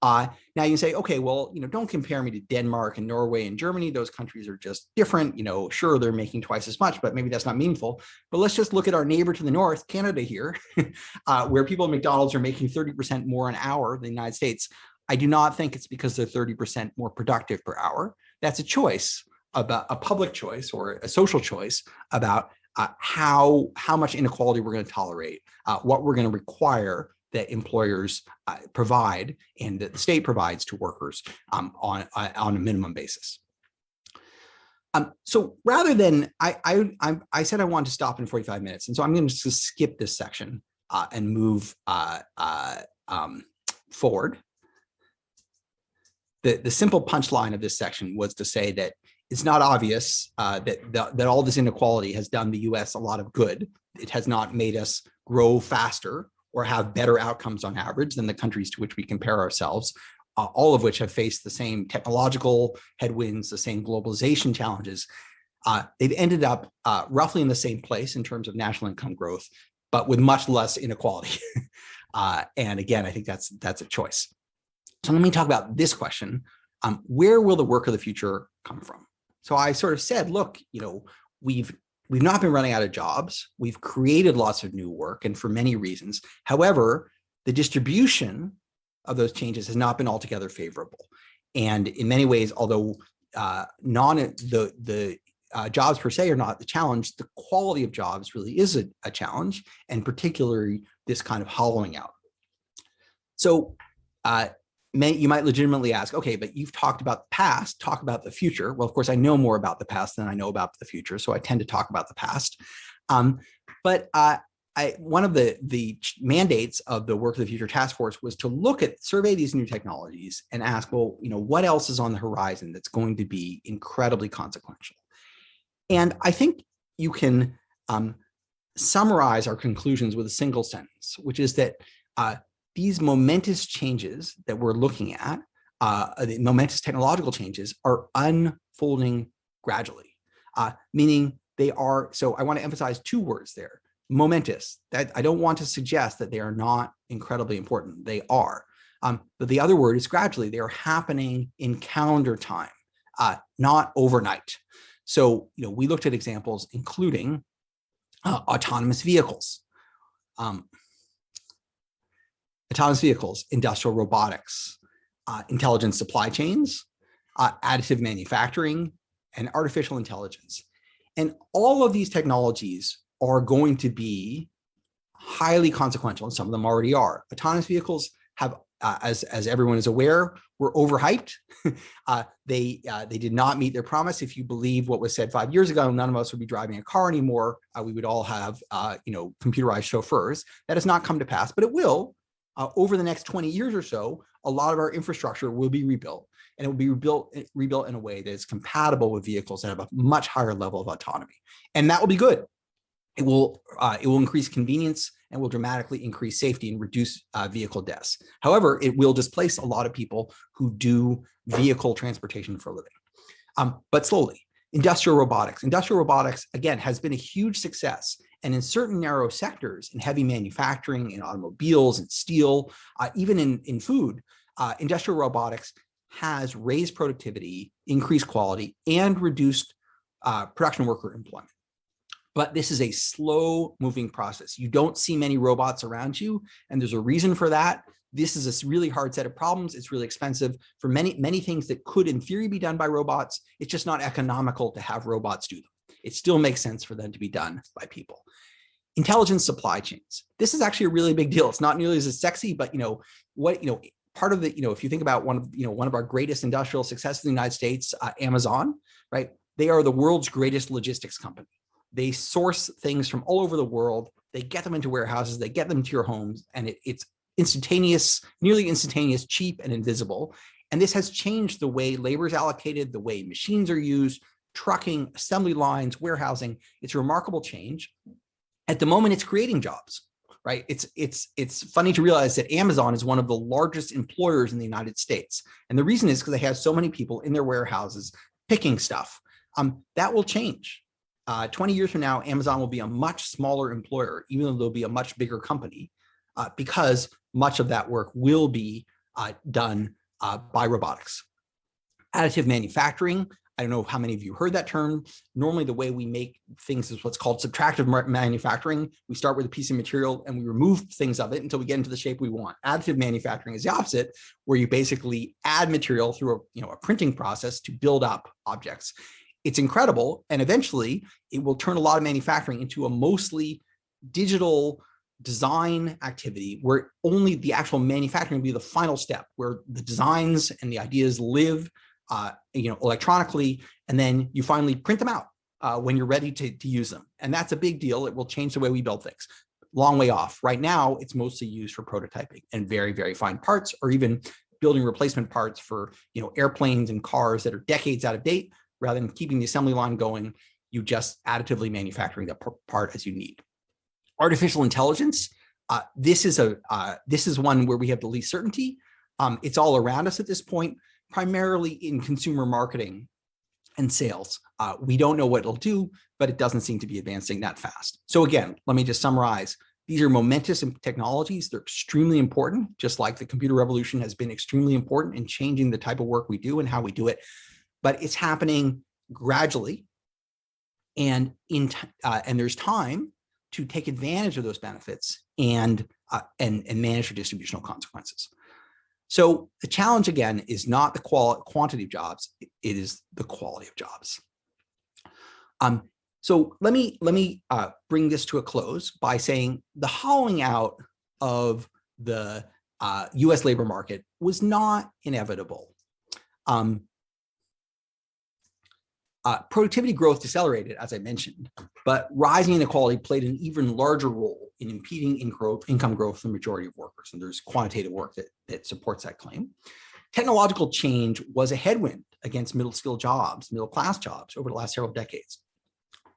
Now you can say, okay, well, don't compare me to Denmark and Norway and Germany. Those countries are just different. Sure, they're making twice as much, but maybe that's not meaningful. But let's just look at our neighbor to the north, Canada here, where people at McDonald's are making 30% more an hour than the United States. I do not think it's because they're 30% more productive per hour. That's a choice, about a public choice or a social choice about how much inequality we're going to tolerate, what we're going to require that employers provide and that the state provides to workers on a minimum basis. So rather than, I said I wanted to stop in 45 minutes, and so I'm going to just skip this section and move forward. The simple punchline of this section was to say that it's not obvious that all this inequality has done the US a lot of good. It has not made us grow faster or have better outcomes on average than the countries to which we compare ourselves, all of which have faced the same technological headwinds, the same globalization challenges. They've ended up roughly in the same place in terms of national income growth, but with much less inequality. And again, I think that's a choice. So let me talk about this question. Where will the work of the future come from? So I sort of said, look, we've not been running out of jobs. We've created lots of new work, and for many reasons. However, the distribution of those changes has not been altogether favorable. And in many ways, although the jobs per se are not the challenge, the quality of jobs really is a challenge, and particularly this kind of hollowing out. So you might legitimately ask, okay, but you've talked about the past, talk about the future. Well, of course, I know more about the past than I know about the future, so I tend to talk about the past. But one of the mandates of the Work of the Future Task Force was to survey these new technologies and ask, well, what else is on the horizon that's going to be incredibly consequential? And I think you can summarize our conclusions with a single sentence, which is that these momentous changes that we're looking at, the momentous technological changes, are unfolding gradually, meaning they are, so I want to emphasize two words there, momentous. That I don't want to suggest that they are not incredibly important. They are. But the other word is gradually. They are happening in calendar time, not overnight. So, we looked at examples including autonomous vehicles, industrial robotics, intelligent supply chains, additive manufacturing, and artificial intelligence. And all of these technologies are going to be highly consequential, and some of them already are. Autonomous vehicles have, as everyone is aware, were overhyped. They did not meet their promise. If you believe what was said 5 years ago, none of us would be driving a car anymore. We would all have, computerized chauffeurs. That has not come to pass, but it will. Over the next 20 years or so, a lot of our infrastructure will be rebuilt, and it will be rebuilt in a way that is compatible with vehicles that have a much higher level of autonomy. And that will be good. It will increase convenience and will dramatically increase safety and reduce vehicle deaths. However, it will displace a lot of people who do vehicle transportation for a living, but slowly. Industrial robotics. Industrial robotics, again, has been a huge success. And in certain narrow sectors, in heavy manufacturing, in automobiles and steel, even in food, industrial robotics has raised productivity, increased quality, and reduced production worker employment. But this is a slow moving process. You don't see many robots around you, and there's a reason for that. This is a really hard set of problems. It's really expensive for many things that could, in theory, be done by robots. It's just not economical to have robots do them. It still makes sense for them to be done by people. Intelligent supply chains. This is actually a really big deal. It's not nearly as sexy, but part of the, if you think about one of our greatest industrial successes in the United States, Amazon, right? They are the world's greatest logistics company. They source things from all over the world. They get them into warehouses. They get them to your homes, and it's instantaneous, nearly instantaneous, cheap, and invisible. And this has changed the way labor is allocated, the way machines are used, trucking, assembly lines, warehousing. It's a remarkable change. At the moment, it's creating jobs. right? It's funny to realize that Amazon is one of the largest employers in the United States. And the reason is because they have so many people in their warehouses picking stuff. That will change. 20 years from now, Amazon will be a much smaller employer, even though they'll be a much bigger company, because much of that work will be done by robotics. Additive manufacturing, I don't know how many of you heard that term. Normally, the way we make things is what's called subtractive manufacturing. We start with a piece of material and we remove things of it until we get into the shape we want. Additive manufacturing is the opposite, where you basically add material through a printing process to build up objects. It's incredible, and eventually it will turn a lot of manufacturing into a mostly digital design activity where only the actual manufacturing will be the final step, where the designs and the ideas live electronically, and then you finally print them out when you're ready to use them. And that's a big deal. It will change the way we build things. Long way off. Right now, it's mostly used for prototyping and very, very fine parts, or even building replacement parts for airplanes and cars that are decades out of date. Rather than keeping the assembly line going, you just additively manufacturing the part as you need. Artificial intelligence. This is one where we have the least certainty. It's all around us at this point, primarily in consumer marketing and sales. We don't know what it'll do, but it doesn't seem to be advancing that fast. So again, let me just summarize. These are momentous technologies. They're extremely important, just like the computer revolution has been extremely important in changing the type of work we do and how we do it. But it's happening gradually, and there's time to take advantage of those benefits and manage your distributional consequences. So the challenge again is not the quantity of jobs; it is the quality of jobs. So let me bring this to a close by saying the hollowing out of the U.S. labor market was not inevitable. Productivity growth decelerated, as I mentioned, but rising inequality played an even larger role in impeding income growth for the majority of workers. And there's quantitative work that supports that claim. Technological change was a headwind against middle-class jobs over the last several decades.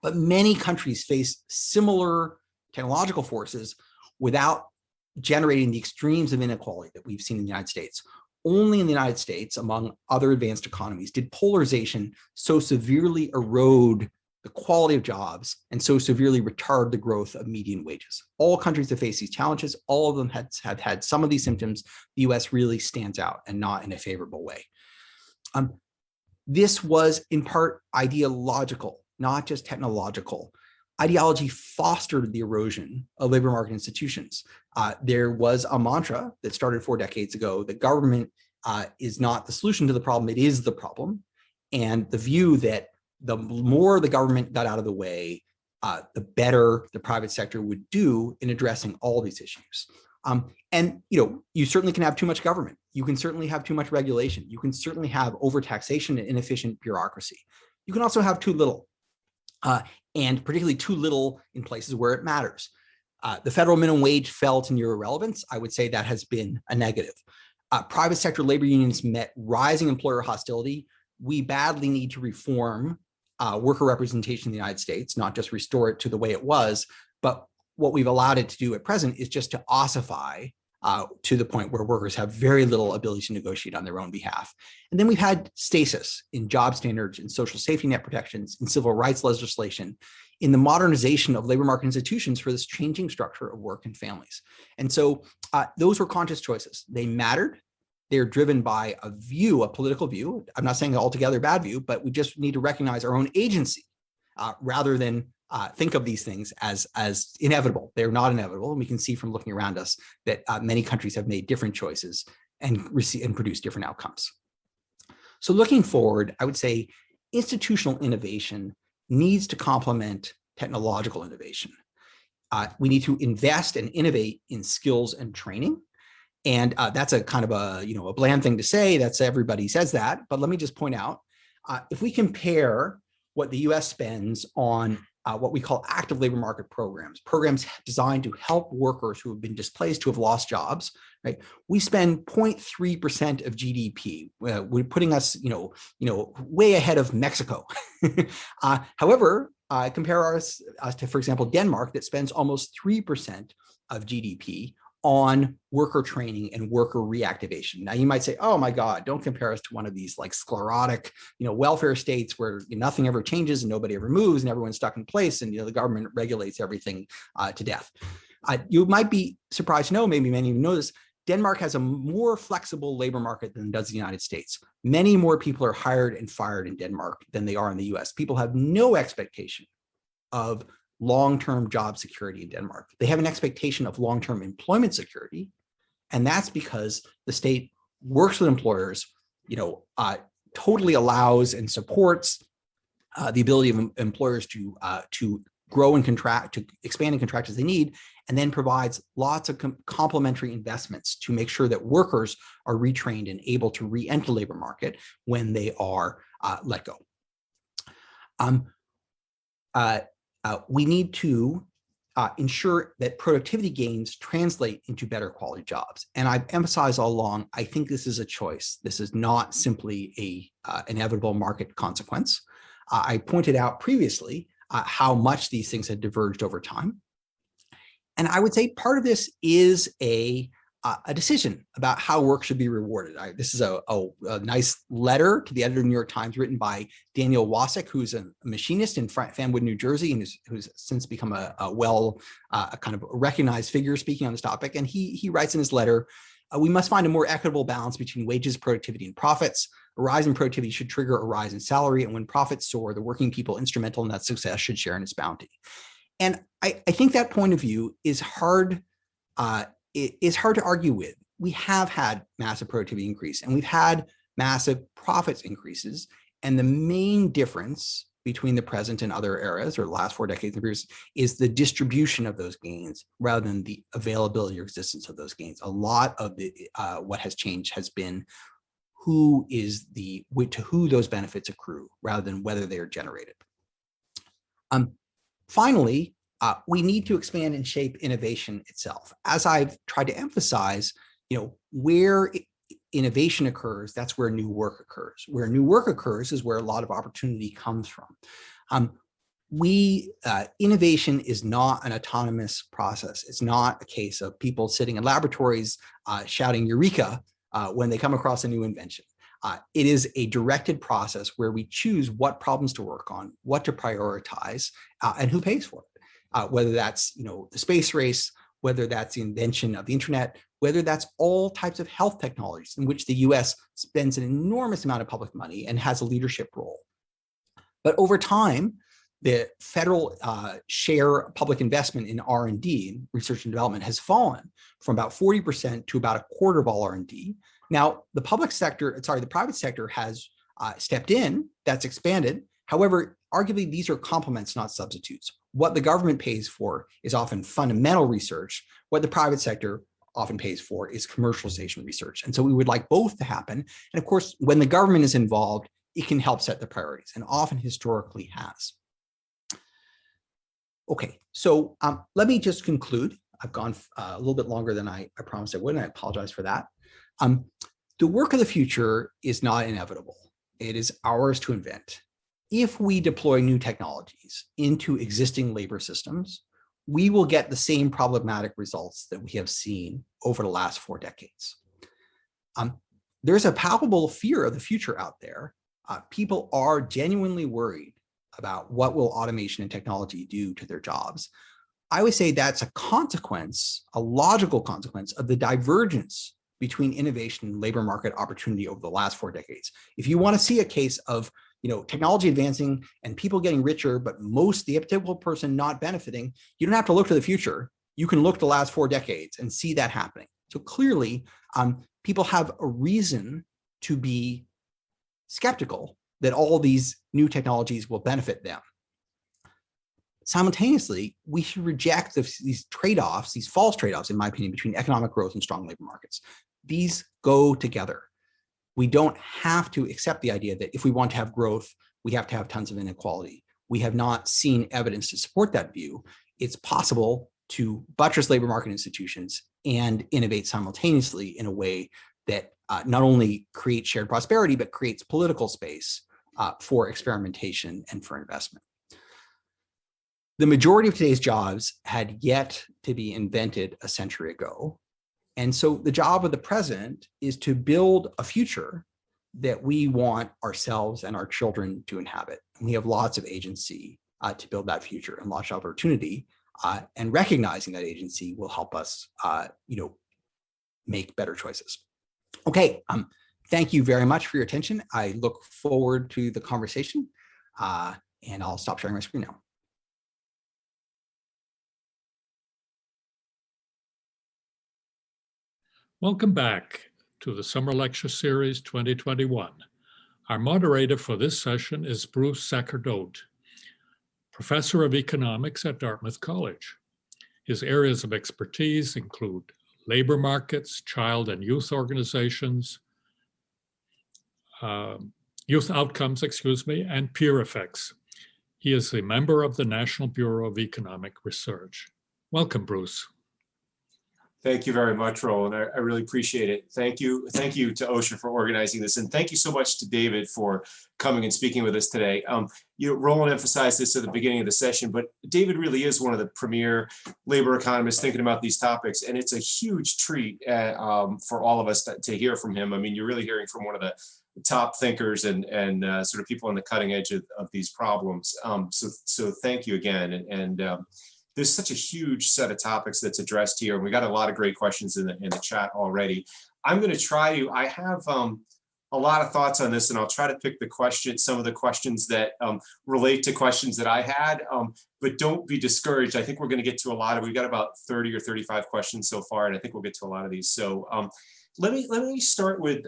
But many countries face similar technological forces without generating the extremes of inequality that we've seen in the United States. Only in the United States, among other advanced economies, did polarization so severely erode the quality of jobs and so severely retard the growth of median wages. All countries that face these challenges, all of them have had some of these symptoms. The US really stands out, and not in a favorable way. This was in part ideological, not just technological. Ideology fostered the erosion of labor market institutions. There was a mantra that started 4 decades ago that government is not the solution to the problem, it is the problem. And the view that the more the government got out of the way, the better the private sector would do in addressing all these issues. And you certainly can have too much government. You can certainly have too much regulation. You can certainly have overtaxation and inefficient bureaucracy. You can also have too little. And particularly too little in places where it matters. The federal minimum wage fell to near irrelevance. I would say that has been a negative. Private sector labor unions met rising employer hostility. We badly need to reform worker representation in the United States, not just restore it to the way it was, but what we've allowed it to do at present is just to ossify to the point where workers have very little ability to negotiate on their own behalf. And then we've had stasis in job standards, in social safety net protections, in civil rights legislation, in the modernization of labor market institutions for this changing structure of work and families. And so those were conscious choices. They mattered. They're driven by a view, a political view. I'm not saying an altogether bad view, but we just need to recognize our own agency rather than think of these things as inevitable. They're not inevitable. And we can see from looking around us that many countries have made different choices and produced different outcomes. So looking forward, I would say institutional innovation needs to complement technological innovation. We need to invest and innovate in skills and training. And that's a kind of a bland thing to say. That's everybody says that. But let me just point out, if we compare what the US spends on what we call active labor market programs designed to help workers who have been displaced, who have lost jobs, right? We spend 0.3% of GDP. We're putting us, way ahead of Mexico. However, compare us to, for example, Denmark, that spends almost 3% of GDP on worker training and worker reactivation. Now you might say, oh my God, don't compare us to one of these like sclerotic, welfare states where nothing ever changes and nobody ever moves and everyone's stuck in place and the government regulates everything to death. You might be surprised to know, maybe many of you know this, Denmark has a more flexible labor market than does the United States. Many more people are hired and fired in Denmark than they are in the US. People have no expectation of long-term job security in Denmark. They have an expectation of long-term employment security, and that's because the state works with employers, totally allows and supports the ability of employers to grow and contract, to expand and contract as they need, and then provides lots of complementary investments to make sure that workers are retrained and able to re-enter the labor market when they are let go. We need to ensure that productivity gains translate into better quality jobs. And I've emphasized all along, I think this is a choice. This is not simply a inevitable market consequence. I pointed out previously how much these things had diverged over time. And I would say part of this is a decision about how work should be rewarded. This is a nice letter to the editor of the New York Times written by Daniel Wasik, who's a machinist in Fanwood, New Jersey, and who's since become a kind of recognized figure speaking on this topic. And he writes in his letter, we must find a more equitable balance between wages, productivity, and profits. A rise in productivity should trigger a rise in salary, and when profits soar, the working people instrumental in that success should share in its bounty. And I think that point of view is hard. It is hard to argue with. We have had massive productivity increase and we've had massive profits increases. And the main difference between the present and other eras or the last 4 decades is the distribution of those gains rather than the availability or existence of those gains. A lot of what has changed has been to who those benefits accrue rather than whether they are generated. Finally, we need to expand and shape innovation itself. As I've tried to emphasize, where innovation occurs, that's where new work occurs. Where new work occurs is where a lot of opportunity comes from. Innovation is not an autonomous process. It's not a case of people sitting in laboratories shouting eureka when they come across a new invention. It is a directed process where we choose what problems to work on, what to prioritize, and who pays for it. Whether that's the space race, whether that's the invention of the internet, whether that's all types of health technologies in which the US spends an enormous amount of public money and has a leadership role. But over time, the federal share public investment in R&D, research and development, has fallen from about 40% to about a quarter of all R&D. Now, the private sector has stepped in, that's expanded. However, arguably, these are complements, not substitutes. What the government pays for is often fundamental research. What the private sector often pays for is commercialization research. And so we would like both to happen. And of course, when the government is involved, it can help set the priorities and often historically has. Okay, so let me just conclude. I've gone a little bit longer than I promised I would, and I apologize for that. The work of the future is not inevitable. It is ours to invent. If we deploy new technologies into existing labor systems, we will get the same problematic results that we have seen over the last 4 decades. There's a palpable fear of the future out there. People are genuinely worried about what will automation and technology do to their jobs. I would say that's a consequence, a logical consequence of the divergence between innovation and labor market opportunity over the last 4 decades. If you want to see a case of technology advancing and people getting richer, but the typical person not benefiting, you don't have to look to the future. You can look to the last 4 decades and see that happening. So clearly, people have a reason to be skeptical that all these new technologies will benefit them. Simultaneously, we should reject these trade-offs, these false trade-offs, in my opinion, between economic growth and strong labor markets. These go together. We don't have to accept the idea that if we want to have growth, we have to have tons of inequality. We have not seen evidence to support that view. It's possible to buttress labor market institutions and innovate simultaneously in a way that not only creates shared prosperity, but creates political space for experimentation and for investment. the majority of today's jobs had yet to be invented a century ago. And so the job of the present is to build a future that we want ourselves and our children to inhabit. And we have lots of agency to build that future and lots of opportunity. And recognizing that agency will help us, make better choices. Okay, thank you very much for your attention. I look forward to the conversation, and I'll stop sharing my screen now. Welcome back to the Summer Lecture Series 2021. Our moderator for this session is Bruce Zachardot, Professor of Economics at Dartmouth College. His areas of expertise include labor markets, child and youth organizations, youth outcomes, and peer effects. He is a member of the National Bureau of Economic Research. Welcome, Bruce. Thank you very much, Roland. I really appreciate it. Thank you to Otter for organizing this, and thank you so much to David for coming and speaking with us today. Roland emphasized this at the beginning of the session, but David really is one of the premier labor economists thinking about these topics, and it's a huge treat for all of us to hear from him. I mean, you're really hearing from one of the top thinkers and sort of people on the cutting edge of these problems. So thank you again, and there's such a huge set of topics that's addressed here, and we got a lot of great questions in the chat already. I'm going to I have a lot of thoughts on this, and I'll try to pick some of the questions that relate to questions that I had, but don't be discouraged. I think we're going to get to a lot we've got about 30 or 35 questions so far, and I think we'll get to a lot of these. So let me start with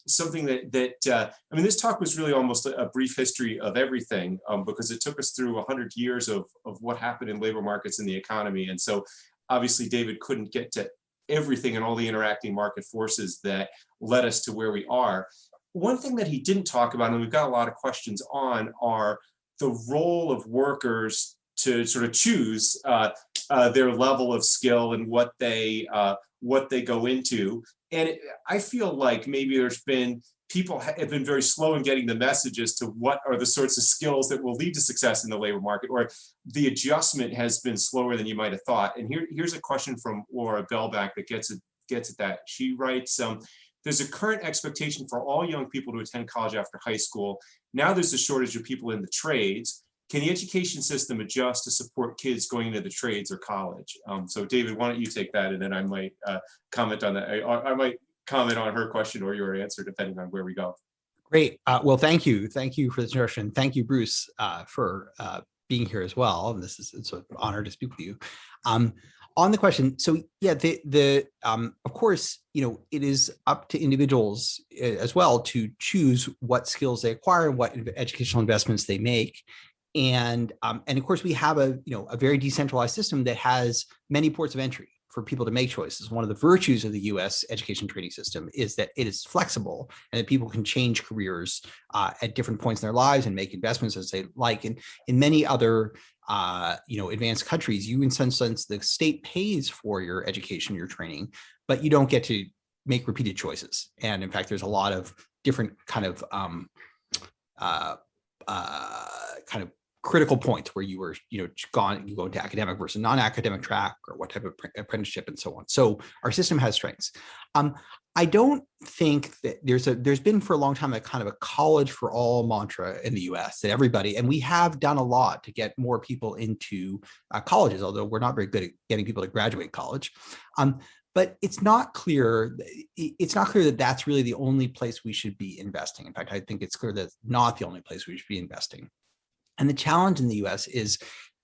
something that I mean, this talk was really almost a brief history of everything, because it took us through 100 years of what happened in labor markets and the economy. And so obviously David couldn't get to everything and all the interacting market forces that led us to where we are. One thing that he didn't talk about, and we've got a lot of questions on, are the role of workers to sort of choose their level of skill and what they go into. And I feel like maybe people have been very slow in getting the message as to what are the sorts of skills that will lead to success in the labor market, or the adjustment has been slower than you might have thought. And here's a question from Laura Bellback that gets at that. She writes, there's a current expectation for all young people to attend college after high school. Now there's a shortage of people in the trades. Can the education system adjust to support kids going into the trades or college? So David, why don't you take that, and then I might comment on that. I might comment on her question or your answer, depending on where we go. Great. Well, thank you. Thank you for the introduction. Thank you, Bruce, for being here as well. And it's an honor to speak with you. On the question, so yeah, of course, it is up to individuals as well to choose what skills they acquire and what educational investments they make. And of course, we have a very decentralized system that has many ports of entry for people to make choices. One of the virtues of the U.S. education training system is that it is flexible and that people can change careers at different points in their lives and make investments as they like. And in many other advanced countries, in some sense, the state pays for your education, your training, but you don't get to make repeated choices. And in fact, there's a lot of different kind of critical points where you were, you go into academic versus non-academic track, or what type of apprenticeship and so on. So our system has strengths. I don't think that there's been for a long time a kind of a college for all mantra in the US that everybody, and we have done a lot to get more people into colleges, although we're not very good at getting people to graduate college. But it's not clear that that's really the only place we should be investing. In fact, I think it's clear that's not the only place we should be investing. And the challenge in the US is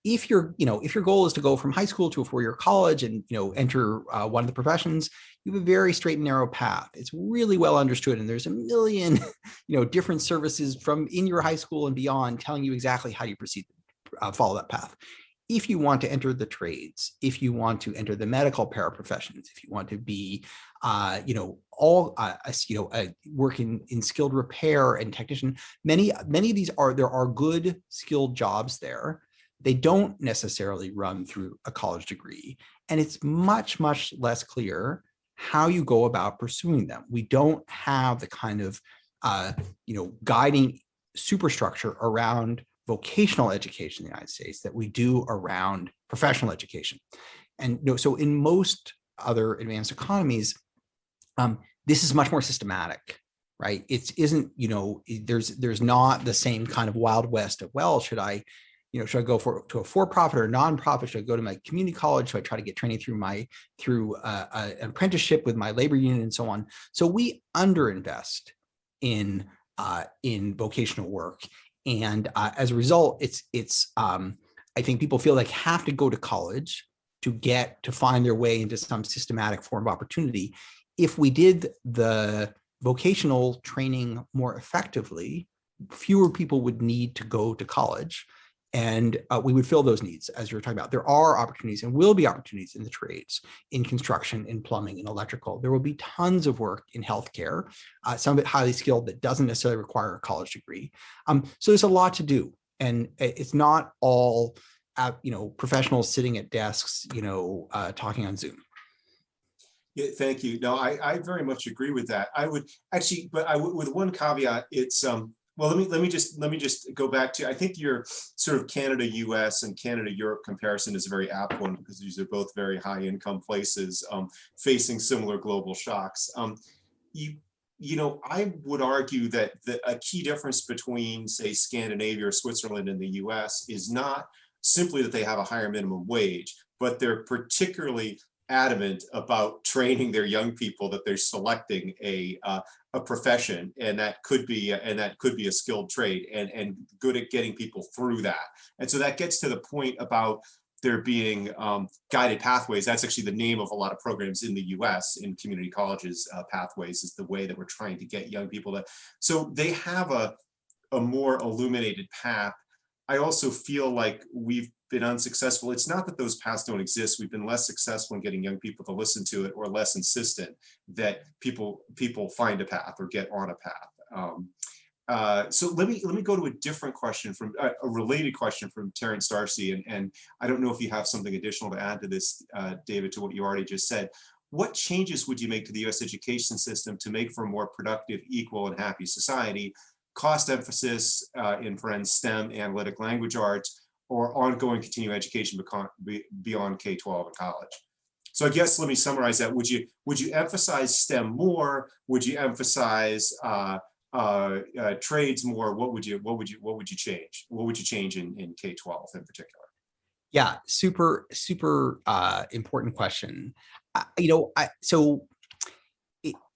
if your goal is to go from high school to a four-year college and enter one of the professions, you have a very straight and narrow path. It's really well understood, and there's a million different services from in your high school and beyond telling you exactly how you proceed, follow that path. If you want to enter the trades, if you want to enter the medical paraprofessions, if you want to be, work in skilled repair and technician, many of these there are good skilled jobs there. They don't necessarily run through a college degree, and it's much, much less clear how you go about pursuing them. We don't have the kind of, guiding superstructure around vocational education in the United States that we do around professional education. And so in most other advanced economies, this is much more systematic, right? It isn't, there's not the same kind of wild west of, well, should I go to a for-profit or a non-profit? Should I go to my community college? Should I try to get training through an apprenticeship with my labor union and so on? So we underinvest in vocational work, and as a result, I think people feel like have to go to college to find their way into some systematic form of opportunity. If we did the vocational training more effectively, fewer people would need to go to college, and we would fill those needs, as you're talking about. There are opportunities and will be opportunities in the trades, in construction, in plumbing, in electrical. There will be tons of work in healthcare, some of it highly skilled that doesn't necessarily require a college degree. So there's a lot to do, and it's not all professionals sitting at desks, talking on Zoom. Yeah, thank you. No, I very much agree with that. I would actually, but with one caveat, it's well, let me just go back to, I think your sort of Canada-US and Canada-Europe comparison is a very apt one, because these are both very high income places facing similar global shocks. I would argue that a key difference between, say, Scandinavia or Switzerland and the US is not simply that they have a higher minimum wage, but they're particularly adamant about training their young people that they're selecting a profession, and that could be a skilled trade, and good at getting people through that. And so that gets to the point about there being guided pathways. That's actually the name of a lot of programs in the US in community colleges. Pathways is the way that we're trying to get young people to, so they have a more illuminated path. I also feel like we've been unsuccessful. It's not that those paths don't exist. We've been less successful in getting young people to listen to it, or less insistent that people find a path or get on a path. So let me go to a different question, from a related question from Terrence Darcy, and I don't know if you have something additional to add to this, David, to what you already just said. What changes would you make to the US education system to make for a more productive, equal, and happy society? Cost emphasis in STEM, analytic language arts, or ongoing continuing education beyond K-12 and college? So I guess let me summarize that. Would you emphasize STEM more? Would you emphasize trades more? What would you change? What would you change in K-12 in particular? Yeah, super important question.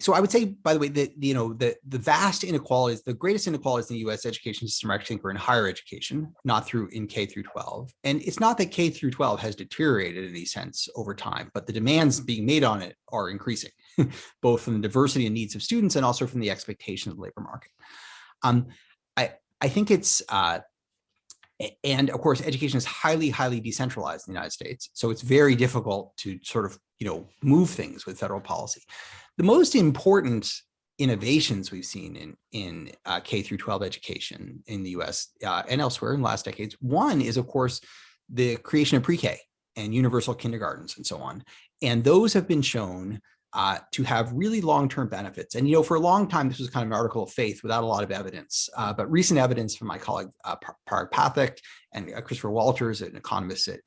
So I would say, by the way, that the vast inequalities, the greatest inequalities in the U.S. education system, I think, are in higher education, not in K through 12. And it's not that K through 12 has deteriorated in any sense over time, but the demands being made on it are increasing, both from the diversity and needs of students and also from the expectations of the labor market. I think it's and of course, education is highly decentralized in the United States, so it's very difficult to sort of move things with federal policy. The most important innovations we've seen in K through 12 education in the US and elsewhere in the last decades, one is, of course, the creation of pre-K and universal kindergartens and so on. And those have been shown to have really long-term benefits. And for a long time, this was kind of an article of faith without a lot of evidence. But recent evidence from my colleague Parag Pathak and Christopher Walters, an economist at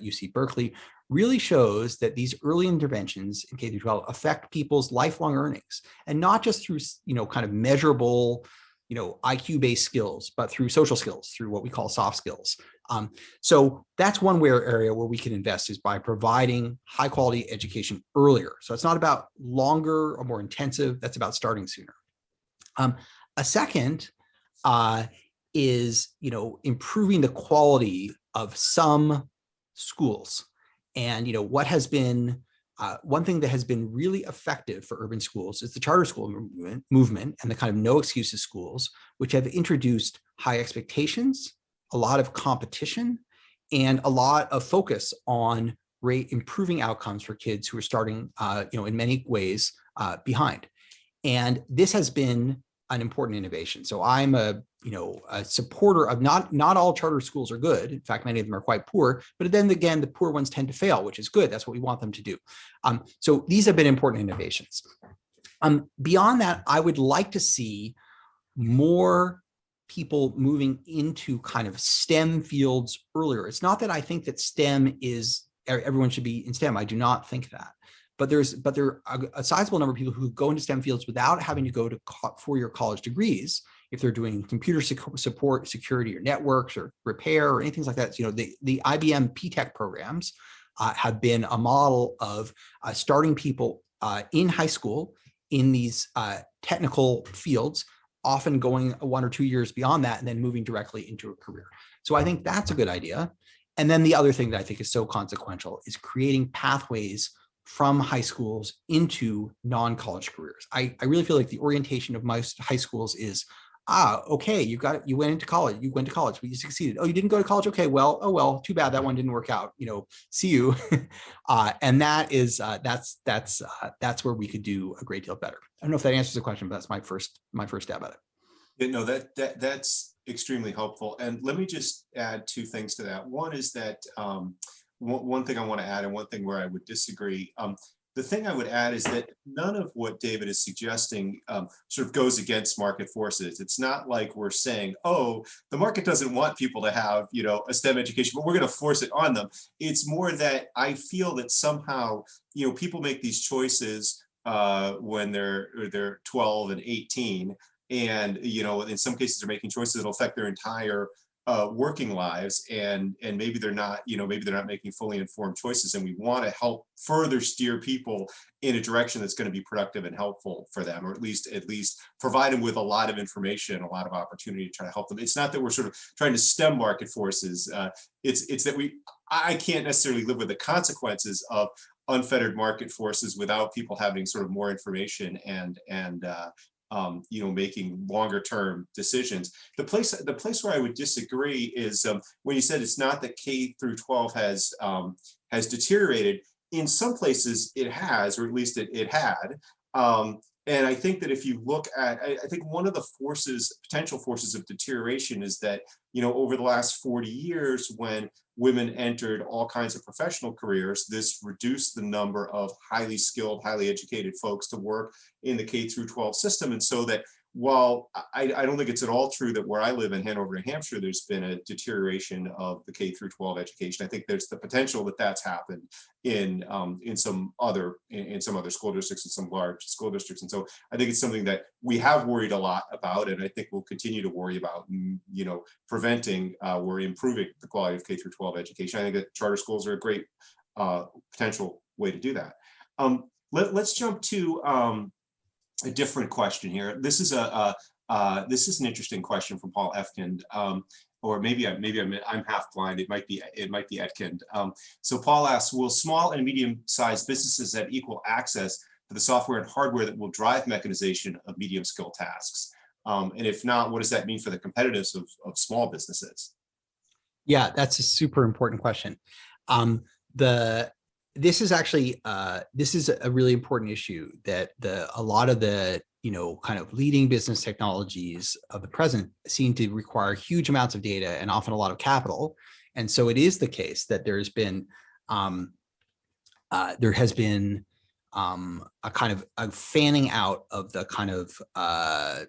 UC Berkeley, really shows that these early interventions in K through 12 affect people's lifelong earnings, and not just through kind of measurable IQ-based skills, but through social skills, through what we call soft skills. So that's one area where we can invest, is by providing high quality education earlier. So it's not about longer or more intensive, that's about starting sooner. A second is improving the quality of some schools. And what has been one thing that has been really effective for urban schools is the charter school movement and the kind of no excuses schools, which have introduced high expectations, a lot of competition, and a lot of focus on improving outcomes for kids who are starting, in many ways behind. And this has been an important innovation. So I'm a supporter of not all charter schools are good. In fact, many of them are quite poor, but then again, the poor ones tend to fail, which is good. That's what we want them to do. So these have been important innovations. Beyond that, I would like to see more people moving into kind of STEM fields earlier. It's not that I think that STEM is, everyone should be in STEM. I do not think that. But there are a sizable number of people who go into STEM fields without having to go to four-year college degrees if they're doing computer support, security, or networks, or repair, or anything like that. So, the IBM P-Tech programs have been a model of starting people in high school in these technical fields, often going 1 or 2 years beyond that, and then moving directly into a career. So I think that's a good idea. And then the other thing that I think is so consequential is creating pathways from high schools into non-college careers. I really feel like the orientation of most high schools is, okay, you went into college, but you succeeded. Oh, you didn't go to college? Okay, well, oh well, too bad that one didn't work out. See you. And that is that's where we could do a great deal better. I don't know if that answers the question, but that's my first stab at it. Yeah, no, that's extremely helpful. And let me just add 2 things to that. One is that one thing I want to add, and one thing where I would disagree. The thing I would add is that none of what David is suggesting sort of goes against market forces. It's not like we're saying, oh, the market doesn't want people to have, a STEM education, but we're going to force it on them. It's more that I feel that somehow, people make these choices when they're 12 and 18. And, in some cases they're making choices that'll affect their entire working lives, and maybe they're not, making fully informed choices, and we want to help further steer people in a direction that's going to be productive and helpful for them, or at least provide them with a lot of information, a lot of opportunity to try to help them. It's not that we're sort of trying to stem market forces. It's that I can't necessarily live with the consequences of unfettered market forces without people having sort of more information and making longer term decisions. The place where I would disagree is when you said it's not that K through 12 has deteriorated. In some places it has, or at least it had. And I think that if you look at, I think one of the potential forces of deterioration is that, over the last 40 years, when women entered all kinds of professional careers, this reduced the number of highly skilled, highly educated folks to work in the K through 12 system. And so that while I don't think it's at all true that where I live in Hanover, New Hampshire, there's been a deterioration of the K through 12 education. I think there's the potential that that's happened in some other school districts, and some large school districts. And so I think it's something that we have worried a lot about, and I think we'll continue to worry about, preventing or improving the quality of K through 12 education. I think that charter schools are a great potential way to do that. Let's jump to a different question here. This is an interesting question from Paul Efkind, or maybe I'm half blind. It might be Etkind. So Paul asks, will small and medium-sized businesses have equal access to the software and hardware that will drive mechanization of medium-skill tasks? And if not, what does that mean for the competitiveness of small businesses? Yeah, that's a super important question. This is actually this is a really important issue that a lot of the kind of leading business technologies of the present seem to require huge amounts of data and often a lot of capital. And so it is the case that there has been a kind of a fanning out of the kind of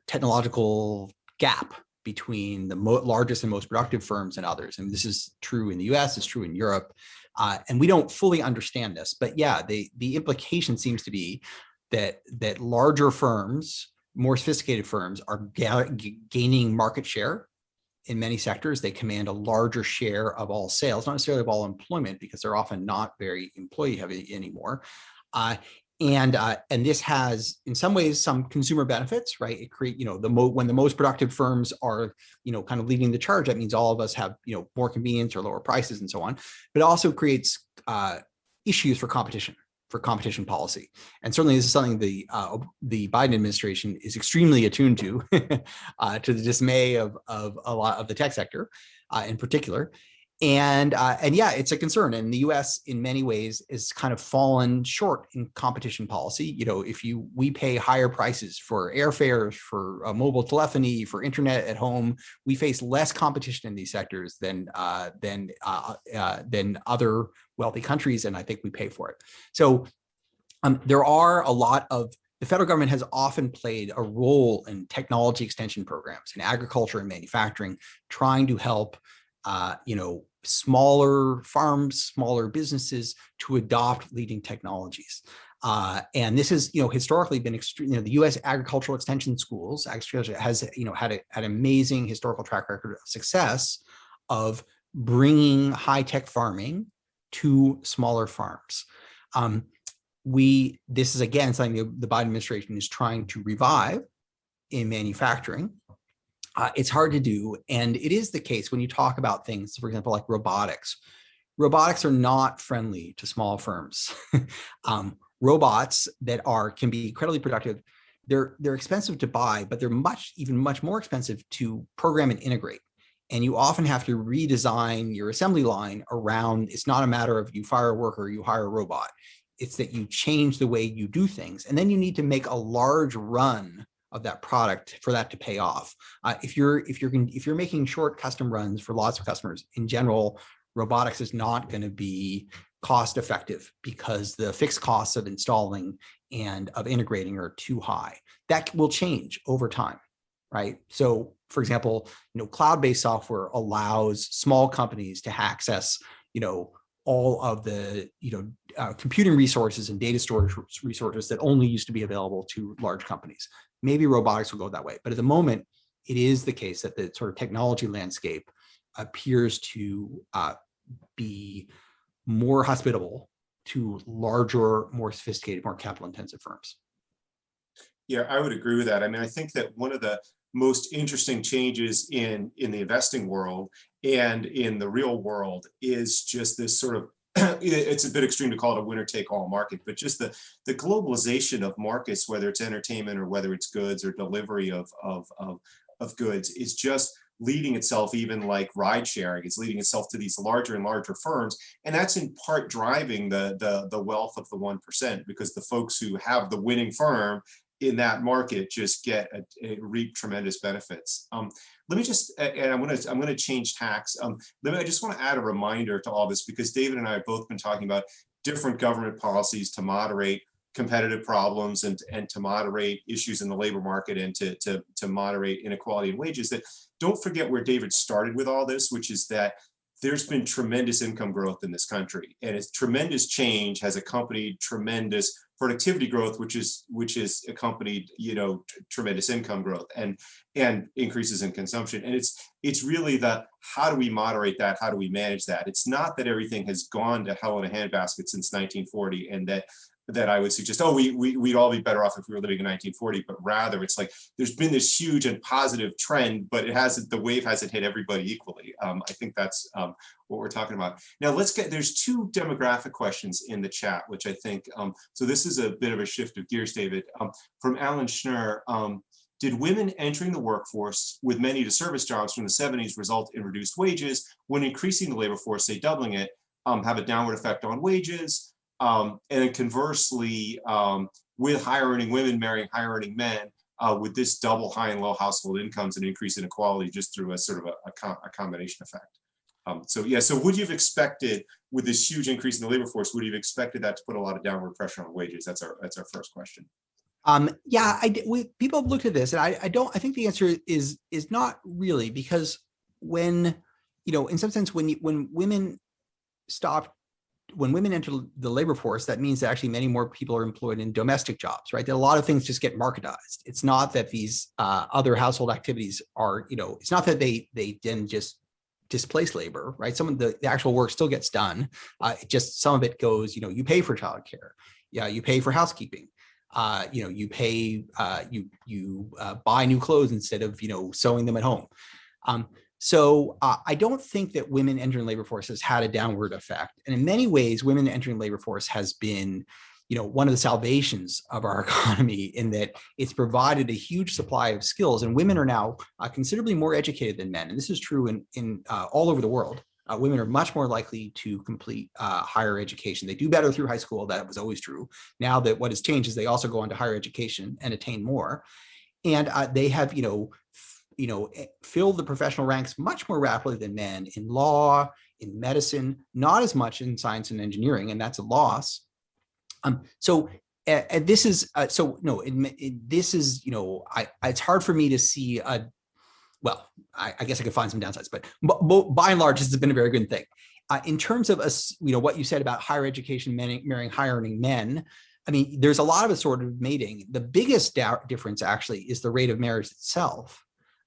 technological gap between the largest and most productive firms and others. And this is true in the US, it's true in Europe. And we don't fully understand this, but yeah, the implication seems to be that larger firms, more sophisticated firms, are gaining market share in many sectors. They command a larger share of all sales, not necessarily of all employment, because they're often not very employee heavy anymore. And this has, in some ways, some consumer benefits, right? It create, when the most productive firms are, kind of leading the charge, that means all of us have, more convenience or lower prices and so on. But it also creates issues for competition policy. And certainly this is something the Biden administration is extremely attuned to, to the dismay of a lot of the tech sector in particular. And yeah, it's a concern. And the US in many ways is kind of fallen short in competition policy. We pay higher prices for airfares, for mobile telephony, for internet at home. We face less competition in these sectors than other wealthy countries, and I think we pay for it. So there are a lot of the federal government has often played a role in technology extension programs in agriculture and manufacturing, trying to help, smaller farms, smaller businesses to adopt leading technologies. And this has, historically been extreme. The U.S. agricultural extension schools actually has, had an amazing historical track record of success of bringing high-tech farming to smaller farms. This is again something the Biden administration is trying to revive in manufacturing. It's hard to do, and it is the case when you talk about things, for example, like robotics. Robotics are not friendly to small firms. Robots that can be incredibly productive, they're expensive to buy, but they're even much more expensive to program and integrate. And you often have to redesign your assembly line around. It's not a matter of you fire a worker, you hire a robot. It's that you change the way you do things, and then you need to make a large run of that product for that to pay off. If you're making short custom runs for lots of customers, in general, robotics is not going to be cost effective because the fixed costs of installing and of integrating are too high. That will change over time, right? So, for example, cloud-based software allows small companies to access, all of the computing resources and data storage resources that only used to be available to large companies. Maybe robotics will go that way, but at the moment, it is the case that the sort of technology landscape appears to be more hospitable to larger, more sophisticated, more capital-intensive firms. Yeah, I would agree with that. I mean, I think that one of the most interesting changes in the investing world and in the real world is just this sort of, it's a bit extreme to call it a winner-take-all market, but just the globalization of markets, whether it's entertainment or whether it's goods or delivery of goods, is just leading itself, even like ride sharing, it's leading itself to these larger and larger firms. And that's in part driving the wealth of the 1%, because the folks who have the winning firm in that market just reap tremendous benefits. Let me just, and I'm going to change tax. I just want to add a reminder to all this, because David and I have both been talking about different government policies to moderate competitive problems and to moderate issues in the labor market and to moderate inequality in wages. That don't forget where David started with all this, which is that there's been tremendous income growth in this country, and it's tremendous change has accompanied tremendous productivity growth, which is accompanied, tremendous income growth and increases in consumption. And it's really how do we moderate that? How do we manage that? It's not that everything has gone to hell in a handbasket since 1940, and that I would suggest, we'd all be better off if we were living in 1940, but rather it's like there's been this huge and positive trend, but the wave hasn't hit everybody equally. I think that's what we're talking about. Now there's two demographic questions in the chat, which I think, so this is a bit of a shift of gears, David. From Alan Schnurr, did women entering the workforce with many to service jobs from the 70s result in reduced wages when increasing the labor force, say doubling it, have a downward effect on wages? And then conversely, with higher earning women marrying higher earning men, would this double high and low household incomes and increase inequality just through a sort of a combination effect? So would you have expected, with this huge increase in the labor force, would you have expected that to put a lot of downward pressure on wages? That's our first question. People have looked at this, and I think the answer is not really, because when, in some sense, when women enter the labor force, that means that actually many more people are employed in domestic jobs, right? That a lot of things just get marketized. It's not that these other household activities are, it's not that they then just displace labor, right? Some of the actual work still gets done. Just some of it goes, you pay for childcare. Yeah, you pay for housekeeping. You pay, you buy new clothes instead of, sewing them at home. So I don't think that women entering labor force has had a downward effect. And in many ways, women entering labor force has been, one of the salvations of our economy, in that it's provided a huge supply of skills, and women are now considerably more educated than men. And this is true in all over the world. Women are much more likely to complete higher education. They do better through high school. That was always true. Now that what has changed is they also go on to higher education and attain more. And they have, fill the professional ranks much more rapidly than men in law, in medicine, not as much in science and engineering, and that's a loss. So and this is so no, this is, you know, it's hard for me to see a, well, I guess I could find some downsides, but by and large, this has been a very good thing. In terms of us, you know, what you said about higher education men marrying higher earning men, I mean, there's a lot of assortative mating. The biggest difference actually is the rate of marriage itself,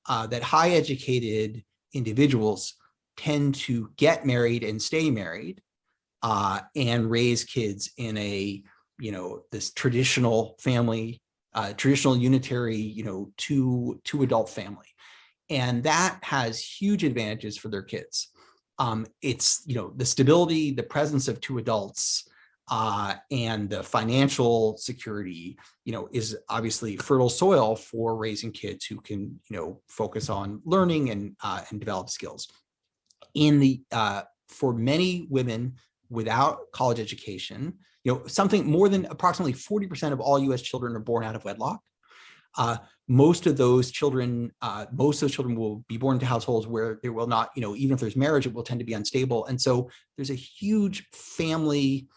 that high educated individuals tend to get married and stay married and raise kids in a, you know, this traditional family, traditional unitary, you know, two adult family. And that has huge advantages for their kids. It's, you know, the stability, the presence of two adults, and the financial security, you know, is obviously fertile soil for raising kids who can, you know, focus on learning and develop skills. In the for many women without college education, you know, something more than approximately 40% of all U.S. children are born out of wedlock. Most of those children will be born into households where there will not, you know, even if there's marriage, it will tend to be unstable. And so there's a huge family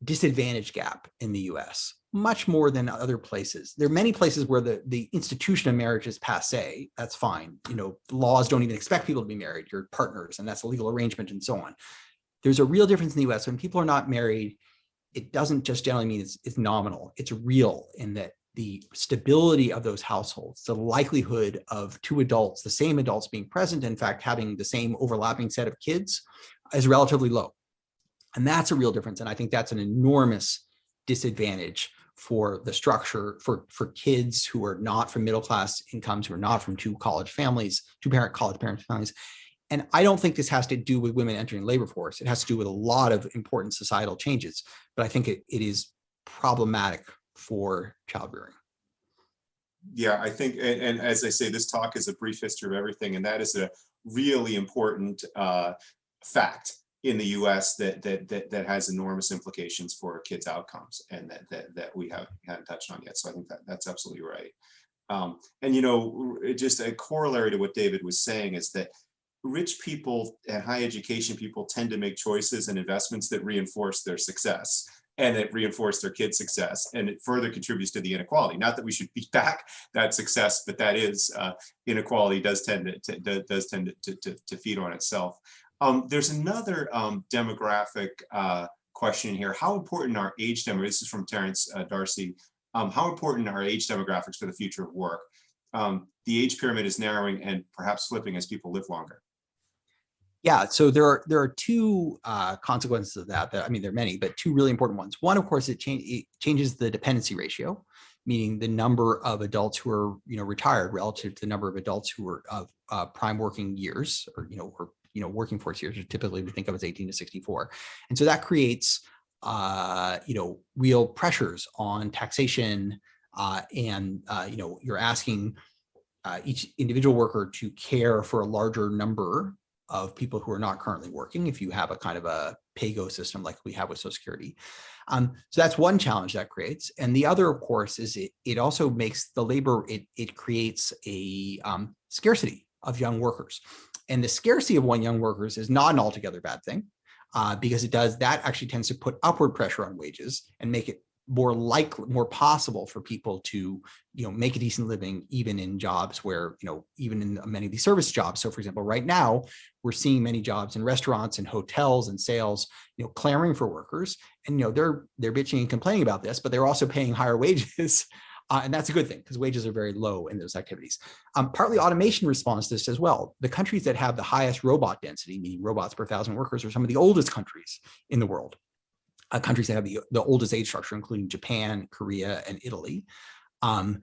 disadvantage gap in the US, much more than other places. There are many places where the institution of marriage is passé. That's fine. You know, laws don't even expect people to be married. You're partners, and that's a legal arrangement and so on. There's a real difference in the US. When people are not married, it doesn't just generally mean it's nominal. It's real in that the stability of those households, the likelihood of two adults, the same adults being present, in fact, having the same overlapping set of kids, is relatively low. And that's a real difference. And I think that's an enormous disadvantage for the structure for kids who are not from middle-class incomes, who are not from college parent families. And I don't think this has to do with women entering the labor force. It has to do with a lot of important societal changes. But I think it is problematic for child rearing. Yeah, I think, and as I say, this talk is a brief history of everything, and that is a really important fact in the U.S. that has enormous implications for kids' outcomes, and that we haven't touched on yet. So I think that's absolutely right. And you know, just a corollary to what David was saying is that rich people and high education people tend to make choices and investments that reinforce their success and that reinforce their kids' success, and it further contributes to the inequality. Not that we should beat back that success, but that is inequality does tend to feed on itself. There's another demographic question here. How important are age demographics? This is from Terrence Darcy. How important are age demographics for the future of work? The age pyramid is narrowing and perhaps flipping as people live longer. Yeah, so there are two consequences of that. I mean, there are many, but two really important ones. One, of course, it changes the dependency ratio, meaning the number of adults who are, you know, retired relative to the number of adults who are of prime working years, or working force years, which typically we think of as 18 to 64. And so that creates real pressures on taxation, and you're asking each individual worker to care for a larger number of people who are not currently working if you have a kind of a pay-go system like we have with Social Security. So that's one challenge that creates. And the other, of course, is it also makes the labor, it creates a scarcity of young workers. And the scarcity of young workers is not an altogether bad thing, because that actually tends to put upward pressure on wages and make it more possible for people to, make a decent living, even in jobs where, even in many of these service jobs. So for example, right now, we're seeing many jobs in restaurants and hotels and sales, clamoring for workers, and, they're bitching and complaining about this, but they're also paying higher wages. And that's a good thing because wages are very low in those activities. Partly automation responds to this as well. The countries that have the highest robot density, meaning robots per 1,000 workers, are some of the oldest countries in the world. Countries that have the oldest age structure, including Japan, Korea, and Italy, and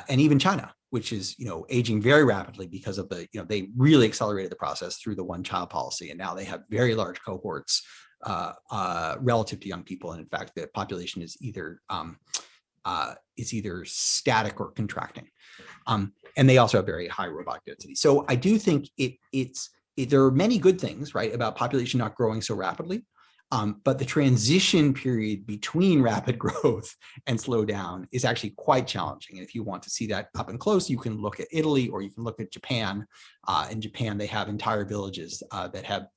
even China, which is aging very rapidly because of they really accelerated the process through the one-child policy, and now they have very large cohorts relative to young people, and in fact, the population is either static or contracting, and they also have very high robot density. So I do think there are many good things, right, about population not growing so rapidly. But the transition period between rapid growth and slowdown is actually quite challenging. And if you want to see that up and close, you can look at Italy or you can look at Japan. In Japan, they have entire villages that have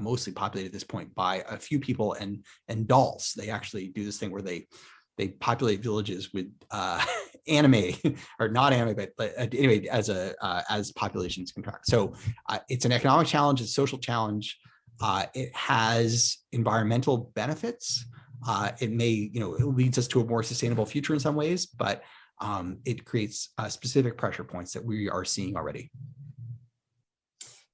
mostly populated at this point by a few people and dolls. They actually do this thing where they they populate villages with anime or not anime, but anyway, as populations contract. So it's an economic challenge, it's a social challenge. It has environmental benefits. It may, it leads us to a more sustainable future in some ways, but it creates specific pressure points that we are seeing already.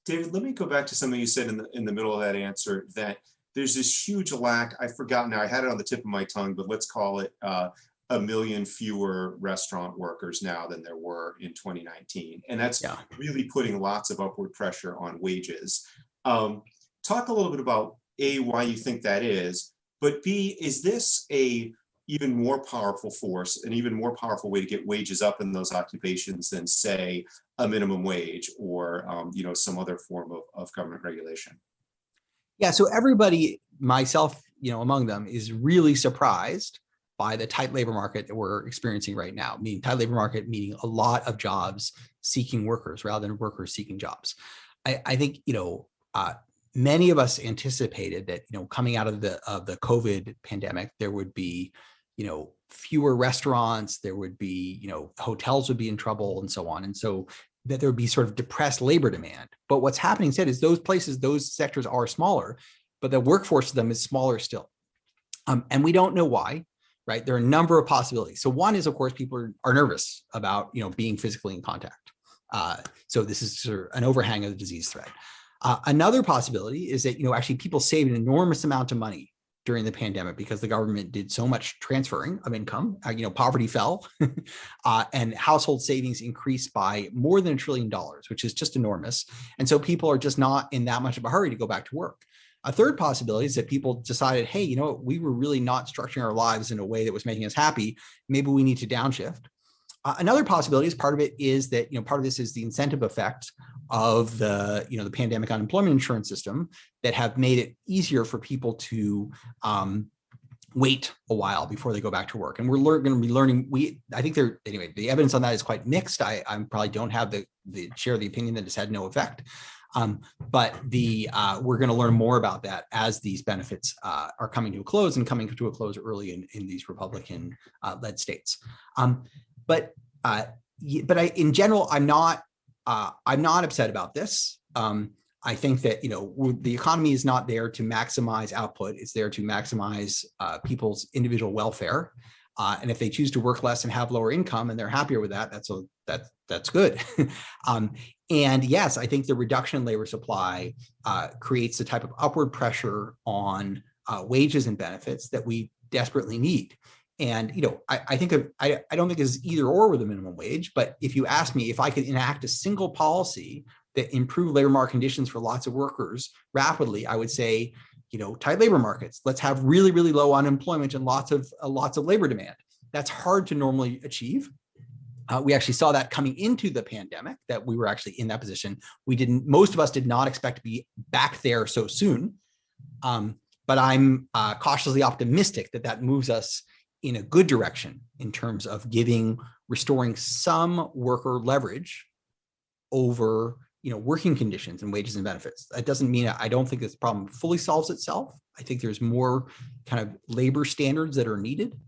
David, let me go back to something you said in the middle of that answer, that there's this huge lack. I forgot now, I had it on the tip of my tongue, but let's call it 1 million fewer restaurant workers now than there were in 2019. And that's really putting lots of upward pressure on wages. Talk a little bit about A, why you think that is, but B, is this a even more powerful force, an even more powerful way to get wages up in those occupations than, say, a minimum wage or some other form of government regulation? Yeah, so everybody, myself, among them, is really surprised by the tight labor market that we're experiencing right now. Meaning tight labor market, meaning a lot of jobs seeking workers rather than workers seeking jobs. I think many of us anticipated that coming out of the COVID pandemic, there would be fewer restaurants, there would be hotels would be in trouble and so on, and so that there would be sort of depressed labor demand. But what's happening instead is those sectors are smaller, but the workforce of them is smaller still. And we don't know why, right? There are a number of possibilities. So one is, of course, people are nervous about, being physically in contact. So this is sort of an overhang of the disease threat. Another possibility is that, actually people saved an enormous amount of money during the pandemic because the government did so much transferring of income. Poverty fell and household savings increased by more than $1 trillion, which is just enormous. And so people are just not in that much of a hurry to go back to work. A third possibility is that people decided, hey, we were really not structuring our lives in a way that was making us happy. Maybe we need to downshift. Another possibility is part of it is that, part of this is the incentive effect of the pandemic unemployment insurance system that have made it easier for people to wait a while before they go back to work. And we're going to be learning. I think the evidence on that is quite mixed. I probably don't have share the opinion that it's had no effect. But we're going to learn more about that as these benefits are coming to a close and coming to a close early in these Republican led states. But in general, I'm not upset about this. I think that the economy is not there to maximize output; it's there to maximize people's individual welfare. And if they choose to work less and have lower income, and they're happier with that, that's good. And yes, I think the reduction in labor supply creates the type of upward pressure on wages and benefits that we desperately need. And I don't think it's either or with the minimum wage, but if you ask me if I could enact a single policy that improved labor market conditions for lots of workers rapidly, I would say, tight labor markets. Let's have really, really low unemployment and lots of labor demand. That's hard to normally achieve. We actually saw that coming into the pandemic, that we were actually in that position. Most of us did not expect to be back there so soon. But I'm cautiously optimistic that moves us in a good direction in terms of restoring some worker leverage over, working conditions and wages and benefits. That doesn't mean I don't think this problem fully solves itself. I think there's more kind of labor standards that are needed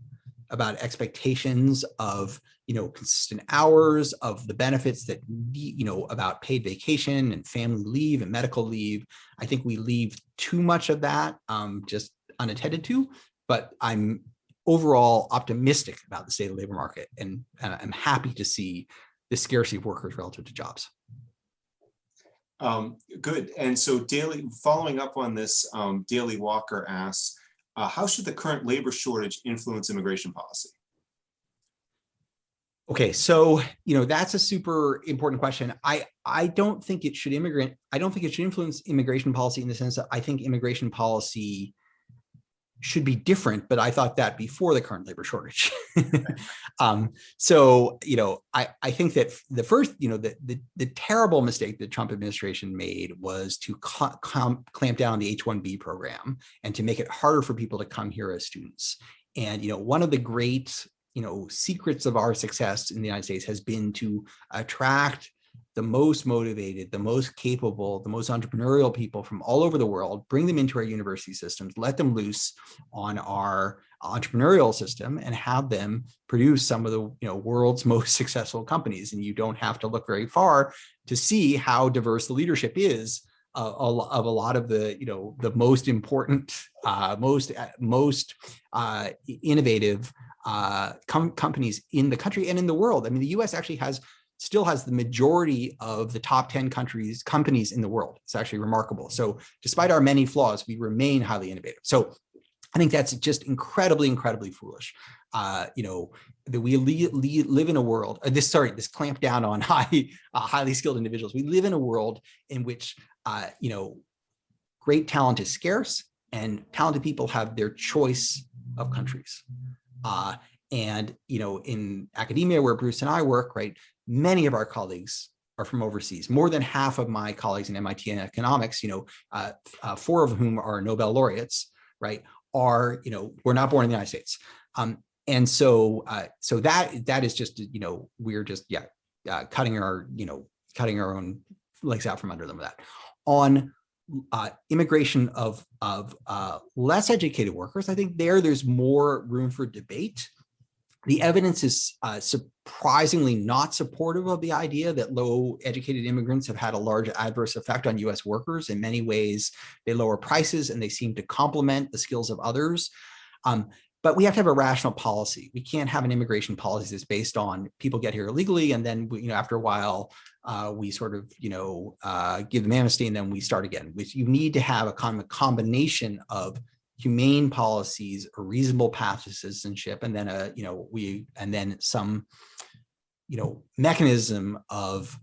about expectations of, consistent hours, of the benefits that, about paid vacation and family leave and medical leave. I think we leave too much of that just unattended to, but I'm overall optimistic about the state of the labor market, and I'm happy to see the scarcity of workers relative to jobs. Good. And so following up on this, Daly Walker asks, how should the current labor shortage influence immigration policy? Okay, so that's a super important question. I don't think it should influence immigration policy in the sense that I think immigration policy should be different, but I thought that before the current labor shortage. So, I think that the first, the terrible mistake the Trump administration made was to clamp down on the H-1B program and to make it harder for people to come here as students. And, one of the great, secrets of our success in the United States has been to attract the most motivated, the most capable, the most entrepreneurial people from all over the world, bring them into our university systems, let them loose on our entrepreneurial system, and have them produce some of the world's most successful companies. And you don't have to look very far to see how diverse the leadership is of a lot of the the most important, most innovative companies in the country and in the world. I mean, the U.S. actually still has the majority of the top 10 companies in the world. It's actually remarkable. So despite our many flaws, we remain highly innovative. So I think that's just incredibly, incredibly foolish. That we live in a world, this clamp down on highly skilled individuals. We live in a world in which, great talent is scarce, and talented people have their choice of countries. And in academia, where Bruce and I work, right, many of our colleagues are from overseas. More than half of my colleagues in MIT in economics, 4 of whom are Nobel laureates, right, were not born in the United States. And so that is just, we're just, cutting our own legs out from under them with that. On immigration of less educated workers, I think there's more room for debate. The evidence is surprisingly not supportive of the idea that low educated immigrants have had a large adverse effect on US workers. In many ways, they lower prices and they seem to complement the skills of others. But we have to have a rational policy. We can't have an immigration policy that's based on people get here illegally, and then after a while we sort of give them amnesty, and then we start again. You need to have a kind of combination of humane policies, a reasonable path to citizenship, and then some mechanism of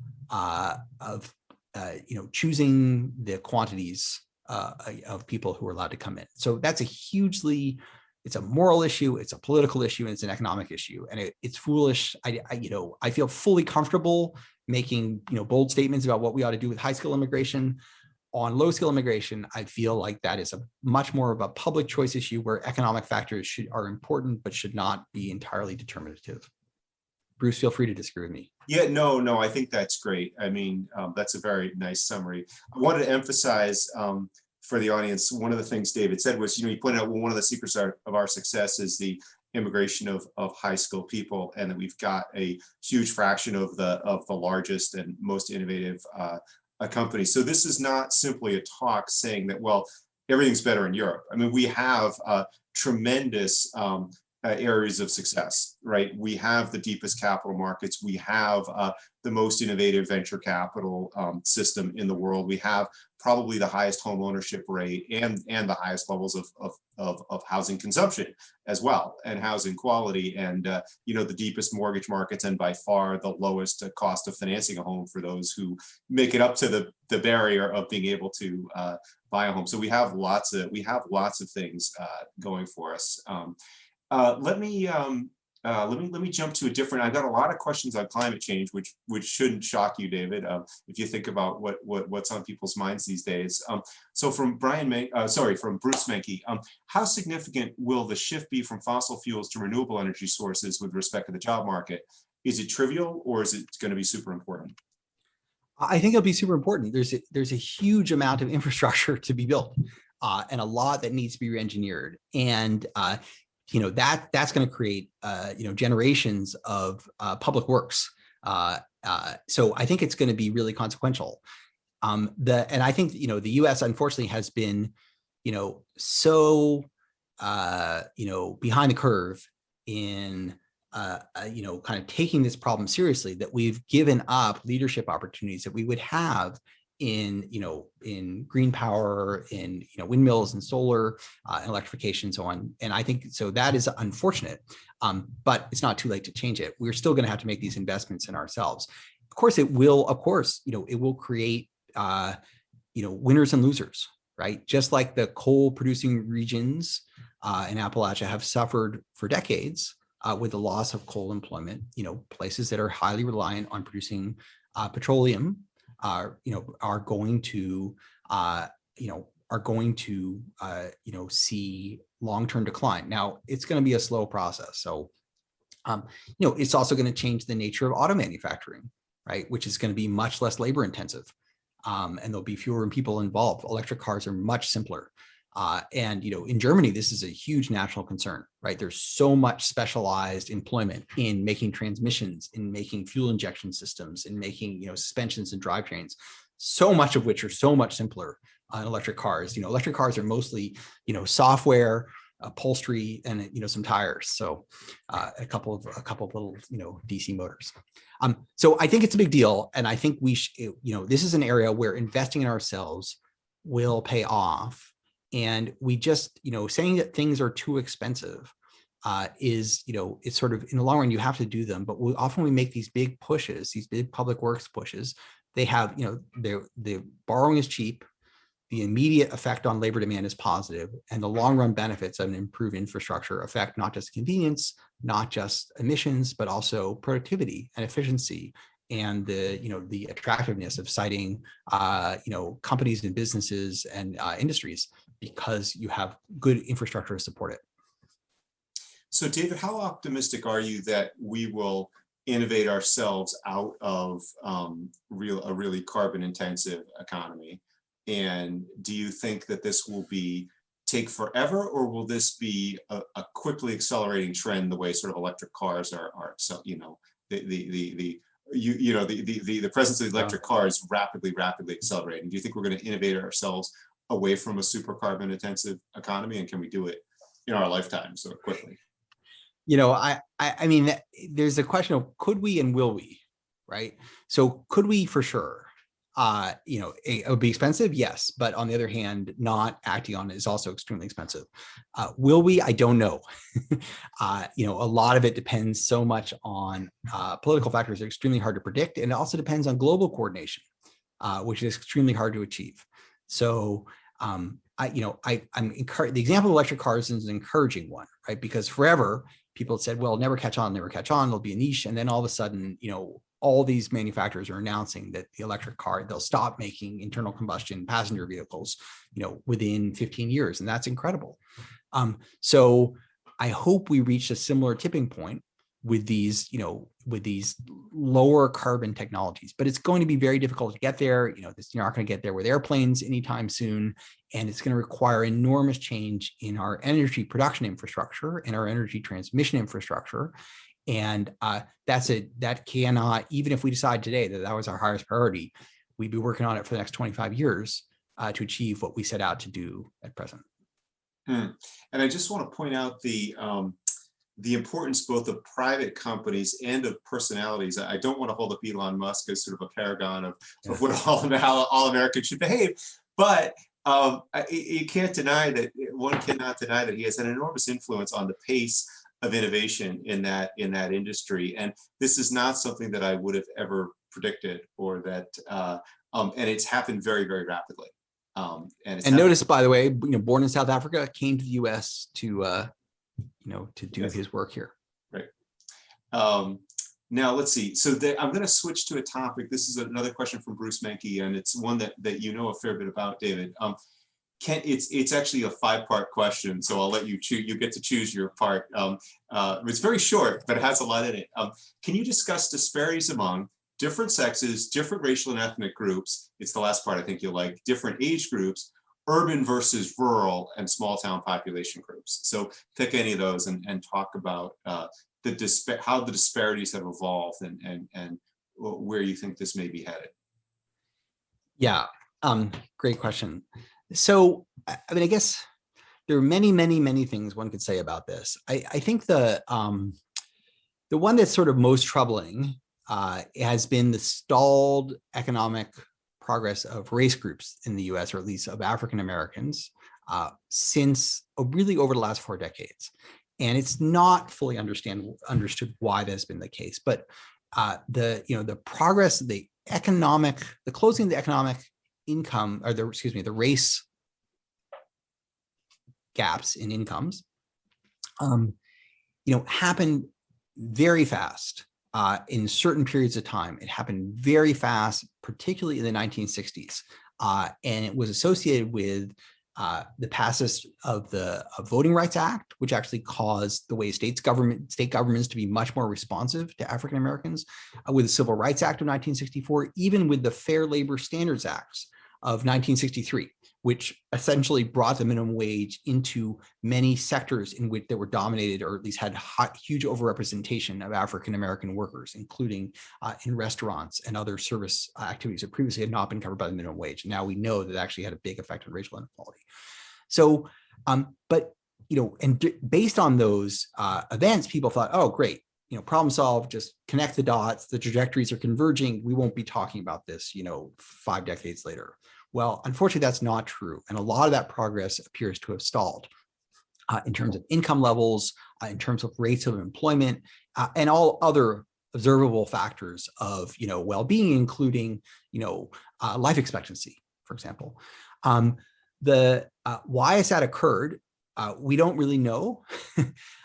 choosing the quantities of people who are allowed to come in. So that's it's a moral issue, it's a political issue, and it's an economic issue, and it's foolish. I feel fully comfortable making bold statements about what we ought to do with high skill immigration. On low skill immigration, I feel like that is a much more of a public choice issue, where economic factors are important but should not be entirely determinative. Bruce, feel free to disagree with me. Yeah, no, I think that's great. I mean, that's a very nice summary. I wanted to emphasize for the audience, one of the things David said was, you pointed out, well, one of the secrets of our success is the immigration of high skilled people, and that we've got a huge fraction of the largest and most innovative companies. So this is not simply a talk saying that, well, everything's better in Europe. I mean, we have tremendous areas of success, right? We have the deepest capital markets. We have the most innovative venture capital system in the world. We have probably the highest home ownership rate and the highest levels of housing consumption as well, and housing quality, and the deepest mortgage markets, and by far the lowest cost of financing a home for those who make it up to the barrier of being able to buy a home. So we have lots of things going for us. Let me jump to a different. I've got a lot of questions on climate change, which shouldn't shock you, David, if you think about what's on people's minds these days. So from Bruce Menke, how significant will the shift be from fossil fuels to renewable energy sources with respect to the job market? Is it trivial, or is it going to be super important? I think it'll be super important. There's a huge amount of infrastructure to be built, and a lot that needs to be re-engineered, and that's going to create generations of public works. So I think it's going to be really consequential. And I think the U.S. unfortunately has been so behind the curve in kind of taking this problem seriously, that we've given up leadership opportunities that we would have in green power, in windmills and solar and electrification and so on. And I think so that is unfortunate, but it's not too late to change it. We're still going to have to make these investments in ourselves. Of course, it will create winners and losers, right? Just like the coal producing regions in Appalachia have suffered for decades with the loss of coal employment. Places that are highly reliant on producing petroleum are going to see long-term decline. Now, it's going to be a slow process. So, it's also going to change the nature of auto manufacturing, right? Which is going to be much less labor intensive. And there'll be fewer people involved. Electric cars are much simpler. And in Germany, this is a huge national concern, right? There's so much specialized employment in making transmissions, in making fuel injection systems, in making suspensions and drivetrains, so much of which are so much simpler on electric cars. Electric cars are mostly software, upholstery, and some tires. So a couple of little DC motors. So I think it's a big deal, and I think we this is an area where investing in ourselves will pay off. And we just saying that things are too expensive is it's sort of, in the long run you have to do them, but often we make these big pushes, these big public works pushes. They have the borrowing is cheap. The immediate effect on labor demand is positive, and the long run benefits of an improved infrastructure affect not just convenience, not just emissions, but also productivity and efficiency, and the attractiveness of citing companies and businesses and industries, because you have good infrastructure to support it. So David, how optimistic are you that we will innovate ourselves out of a really carbon intensive economy? And do you think that this will take forever, or will this be a quickly accelerating trend, the way sort of electric cars are the presence of the electric cars rapidly accelerating? Do you think we're going to innovate ourselves away from a super carbon intensive economy, and can we do it in our lifetime so quickly? I mean, there's a question of could we and will we, right? So could we? For sure. It would be expensive, yes, but on the other hand, not acting on it is also extremely expensive. Will we? I don't know. A lot of it depends so much on political factors that are extremely hard to predict, and it also depends on global coordination, which is extremely hard to achieve. So, I'm encouraged. The example of electric cars is an encouraging one, right? Because forever people said, "Well, never catch on. There'll be a niche," and then all of a sudden, all these manufacturers are announcing that the electric car, they'll stop making internal combustion passenger vehicles, within 15 years. And that's incredible. So I hope we reach a similar tipping point with these lower carbon technologies, but it's going to be very difficult to get there. You're not going to get there with airplanes anytime soon. And it's going to require enormous change in our energy production infrastructure and our energy transmission infrastructure. And that cannot, even if we decide today that was our highest priority, we'd be working on it for the next 25 years to achieve what we set out to do at present. And I just want to point out the importance both of private companies and of personalities. I don't want to hold up Elon Musk as sort of a paragon of what all Americans should behave, but you can't deny that one cannot deny that he has an enormous influence on the pace of innovation in that industry. And this is not something that I would have ever predicted, or that and it's happened very, very rapidly. And notice, by the way, born in South Africa, came to the US to do his work here. Right. Now let's see. So I'm going to switch to a topic. This is another question from Bruce Menke, and it's one that you know a fair bit about, David. It's actually a 5-part question, so I'll let you choose. You get to choose your part. It's very short, but it has a lot in it. Can you discuss disparities among different sexes, different racial and ethnic groups? It's the last part I think you'll like. Different age groups, urban versus rural, and small town population groups. So pick any of those and talk about how the disparities have evolved and where you think this may be headed. Yeah, great question. So, I mean, I guess there are many, many, many things one could say about this. I think the one that's sort of most troubling has been the stalled economic progress of race groups in the US, or at least of African Americans, since really over the last 4 decades. And it's not fully understood why that's been the case. But the progress, the closing of the economic income, or the race gaps in incomes, happened very fast in certain periods of time. It happened very fast, particularly in the 1960s, and it was associated with the passage of the Voting Rights Act, which actually caused the way state governments to be much more responsive to African Americans, with the Civil Rights Act of 1964, even with the Fair Labor Standards Acts of 1963, which essentially brought the minimum wage into many sectors in which they were dominated, or at least had huge overrepresentation of African American workers, including in restaurants and other service activities that previously had not been covered by the minimum wage. Now we know that actually had a big effect on racial inequality. So, but and based on those events, people thought, oh, great, problem solved, just connect the dots, the trajectories are converging, we won't be talking about this, 5 decades later. Well, unfortunately, that's not true. And a lot of that progress appears to have stalled in terms of income levels, in terms of rates of employment, and all other observable factors of, well-being, including, life expectancy, for example. Why has that occurred? We don't really know.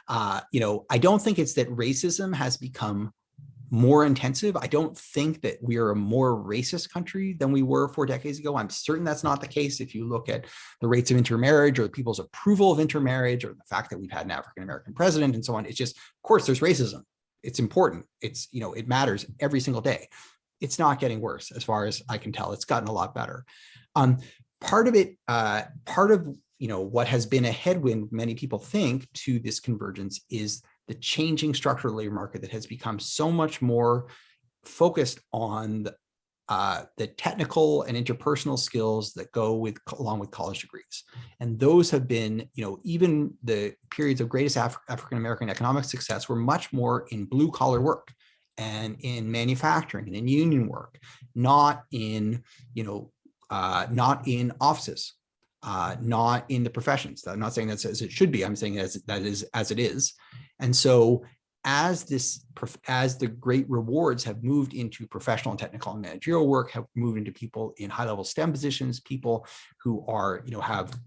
I don't think it's that racism has become more intensive. I don't think that we are a more racist country than we were 4 decades ago. I'm certain that's not the case. If you look at the rates of intermarriage or people's approval of intermarriage, or the fact that we've had an African-American president and so on, it's just, of course, there's racism. It's important. It's, it matters every single day. It's not getting worse as far as I can tell. It's gotten a lot better. Part of it, what has been a headwind, many people think, to this convergence is the changing structure of the labor market that has become so much more focused on the technical and interpersonal skills that go along with college degrees. And those have been, even the periods of greatest African-American economic success were much more in blue collar work and in manufacturing and in union work, not in, not in offices, not in the professions. I'm not saying that's as it should be. I'm saying that is as it is. And so as the great rewards have moved into professional and technical and managerial work, have moved into people in high-level STEM positions, people who are, have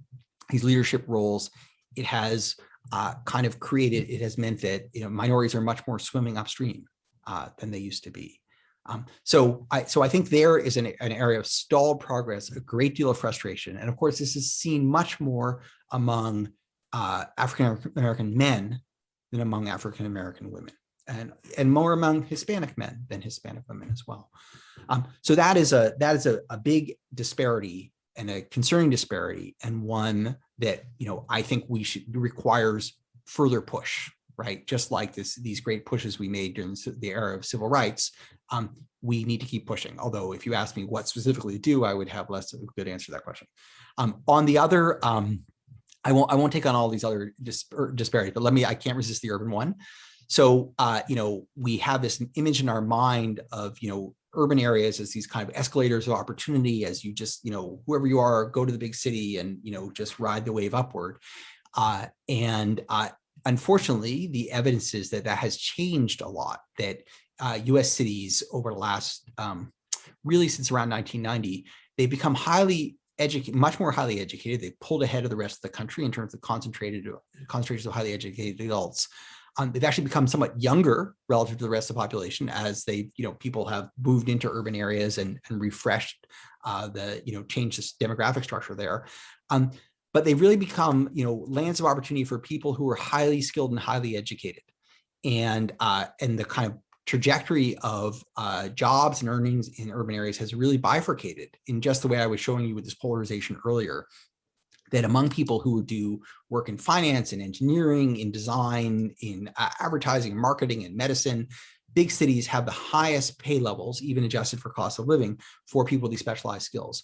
these leadership roles, it has it has meant that, minorities are much more swimming upstream than they used to be. So I think there is an area of stalled progress, a great deal of frustration. And of course, this is seen much more among African-American men than among African-American women, and more among Hispanic men than Hispanic women as well. So that is a big disparity and a concerning disparity, and one that, I think requires further push, right? Just like these great pushes we made during the era of civil rights, we need to keep pushing. Although if you ask me what specifically to do, I would have less of a good answer to that question. On the other, I won't take on all these other disparities, but I can't resist the urban one. So, we have this image in our mind of, urban areas as these kind of escalators of opportunity, as you just, whoever you are, go to the big city and, just ride the wave upward. Unfortunately, the evidence is that has changed a lot, that US cities over the last, really since around 1990, they've become much more highly educated. They pulled ahead of the rest of the country in terms of concentrations of highly educated adults. They've actually become somewhat younger relative to the rest of the population as people have moved into urban areas and refreshed changed this demographic structure there. But they've really become, lands of opportunity for people who are highly skilled and highly educated. And the kind of trajectory of jobs and earnings in urban areas has really bifurcated in just the way I was showing you with this polarization earlier, that among people who do work in finance and engineering, in design, in advertising and marketing and medicine, big cities have the highest pay levels, even adjusted for cost of living, for people with these specialized skills.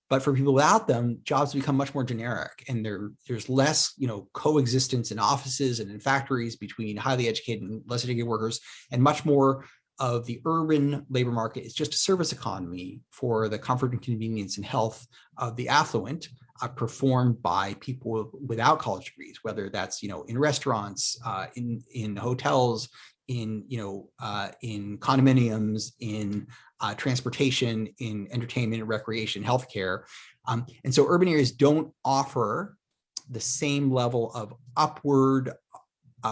But for people without them, jobs become much more generic, and there's less, coexistence in offices and in factories between highly educated and less educated workers, and much more of the urban labor market is just a service economy for the comfort and convenience and health of the affluent, performed by people without college degrees, whether that's, in restaurants, in hotels, in condominiums, in transportation, in entertainment and recreation, healthcare. And so urban areas don't offer the same level of upward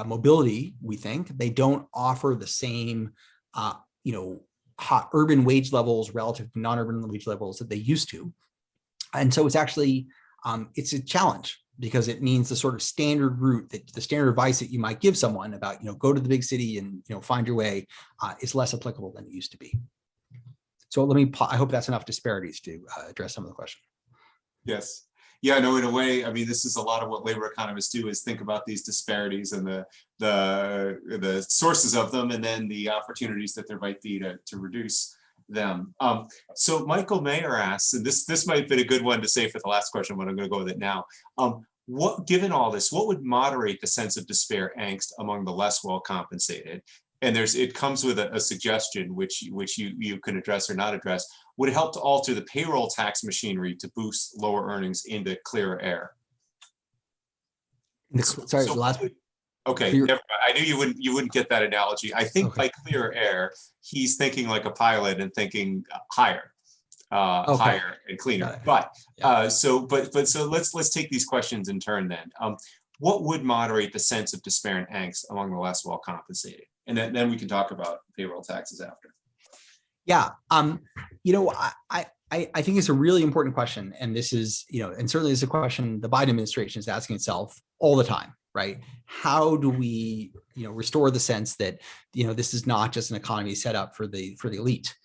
mobility, we think. They don't offer the same, urban wage levels relative to non-urban wage levels that they used to. And so it's actually, it's a challenge because it means the sort of standard route, that the standard advice that you might give someone about, go to the big city and, find your way, is less applicable than it used to be. So I hope that's enough disparities to address some of the question. Yes. Yeah, no, in a way, I mean, this is a lot of what labor economists do, is think about these disparities and the sources of them, and then the opportunities that there might be to reduce them. So Michael Mayer asks, and this might have been a good one to say for the last question, but I'm going to go with it now. Given all this, what would moderate the sense of despair, angst among the less well compensated? And it comes with a suggestion which you can address or not address. Would it help to alter the payroll tax machinery to boost lower earnings into clearer air? Sorry, the last one. Okay, never mind. I knew you wouldn't get that analogy. I think by clearer air, he's thinking like a pilot and thinking higher, higher and cleaner. But so let's take these questions in turn then. What would moderate the sense of despair and angst among the less well compensated? And then we can talk about payroll taxes after. Yeah, I think it's a really important question, and this is, and certainly it's a question the Biden administration is asking itself all the time, right? How do we, restore the sense that, this is not just an economy set up for the elite?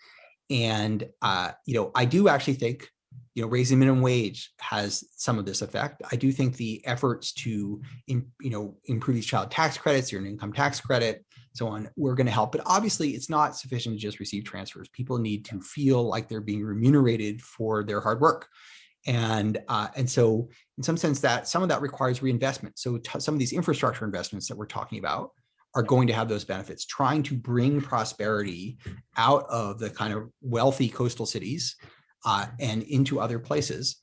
And I do actually think, raising minimum wage has some of this effect. I do think the efforts to, improve these child tax credits, your income tax credit, so on, we're going to help. But obviously, it's not sufficient to just receive transfers. People need to feel like they're being remunerated for their hard work. And so in some sense, that some of that requires reinvestment. So some of these infrastructure investments that we're talking about are going to have those benefits, trying to bring prosperity out of the kind of wealthy coastal cities and into other places.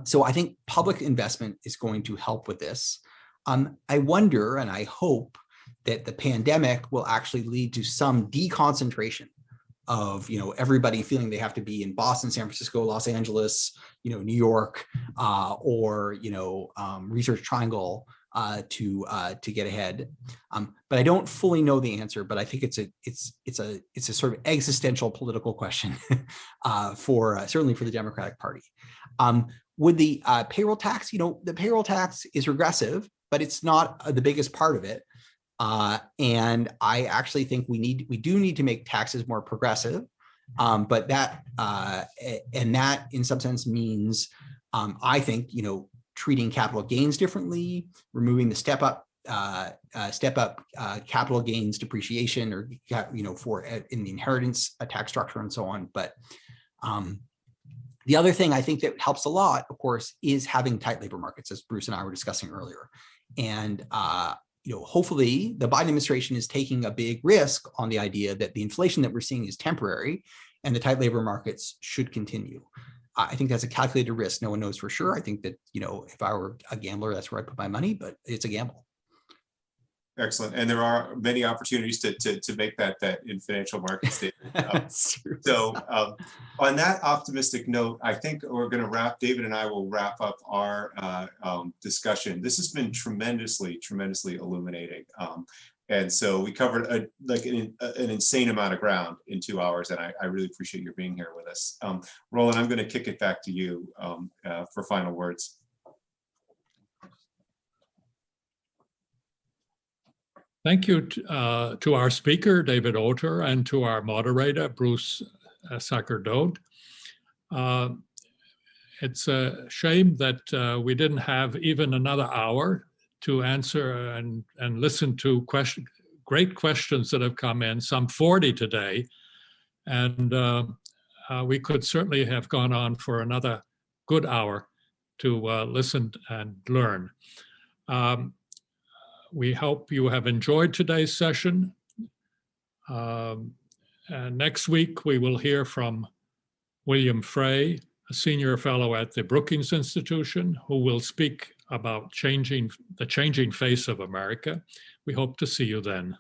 So I think public investment is going to help with this. I wonder, and I hope, that the pandemic will actually lead to some deconcentration of, everybody feeling they have to be in Boston, San Francisco, Los Angeles, New York, or, Research Triangle to get ahead. But I don't fully know the answer, but I think it's a sort of existential political question certainly for the Democratic Party. With the payroll tax, the payroll tax is regressive, but it's not the biggest part of it. And I actually think we do need to make taxes more progressive, but that in some sense means, I think, treating capital gains differently, removing the step up capital gains depreciation, or for in the inheritance tax structure and so on. But the other thing I think that helps a lot, of course, is having tight labor markets, as Bruce and I were discussing earlier, and hopefully the Biden administration is taking a big risk on the idea that the inflation that we're seeing is temporary and the tight labor markets should continue. I think that's a calculated risk. No one knows for sure. I think that, if I were a gambler, that's where I put my money, but it's a gamble. Excellent. And there are many opportunities to make that in financial markets. So on that optimistic note, I think David and I will wrap up our discussion. This has been tremendously illuminating. And so we covered an insane amount of ground in 2 hours, and I really appreciate your being here with us. Roland, I'm going to kick it back to you for final words. Thank you to our speaker, David Otter, and to our moderator, Bruce Zachardot. It's a shame that we didn't have even another hour to answer and listen to great questions that have come in, some 40 today. And we could certainly have gone on for another good hour to listen and learn. We hope you have enjoyed today's session. And next week, we will hear from William Frey, a senior fellow at the Brookings Institution, who will speak about the changing face of America. We hope to see you then.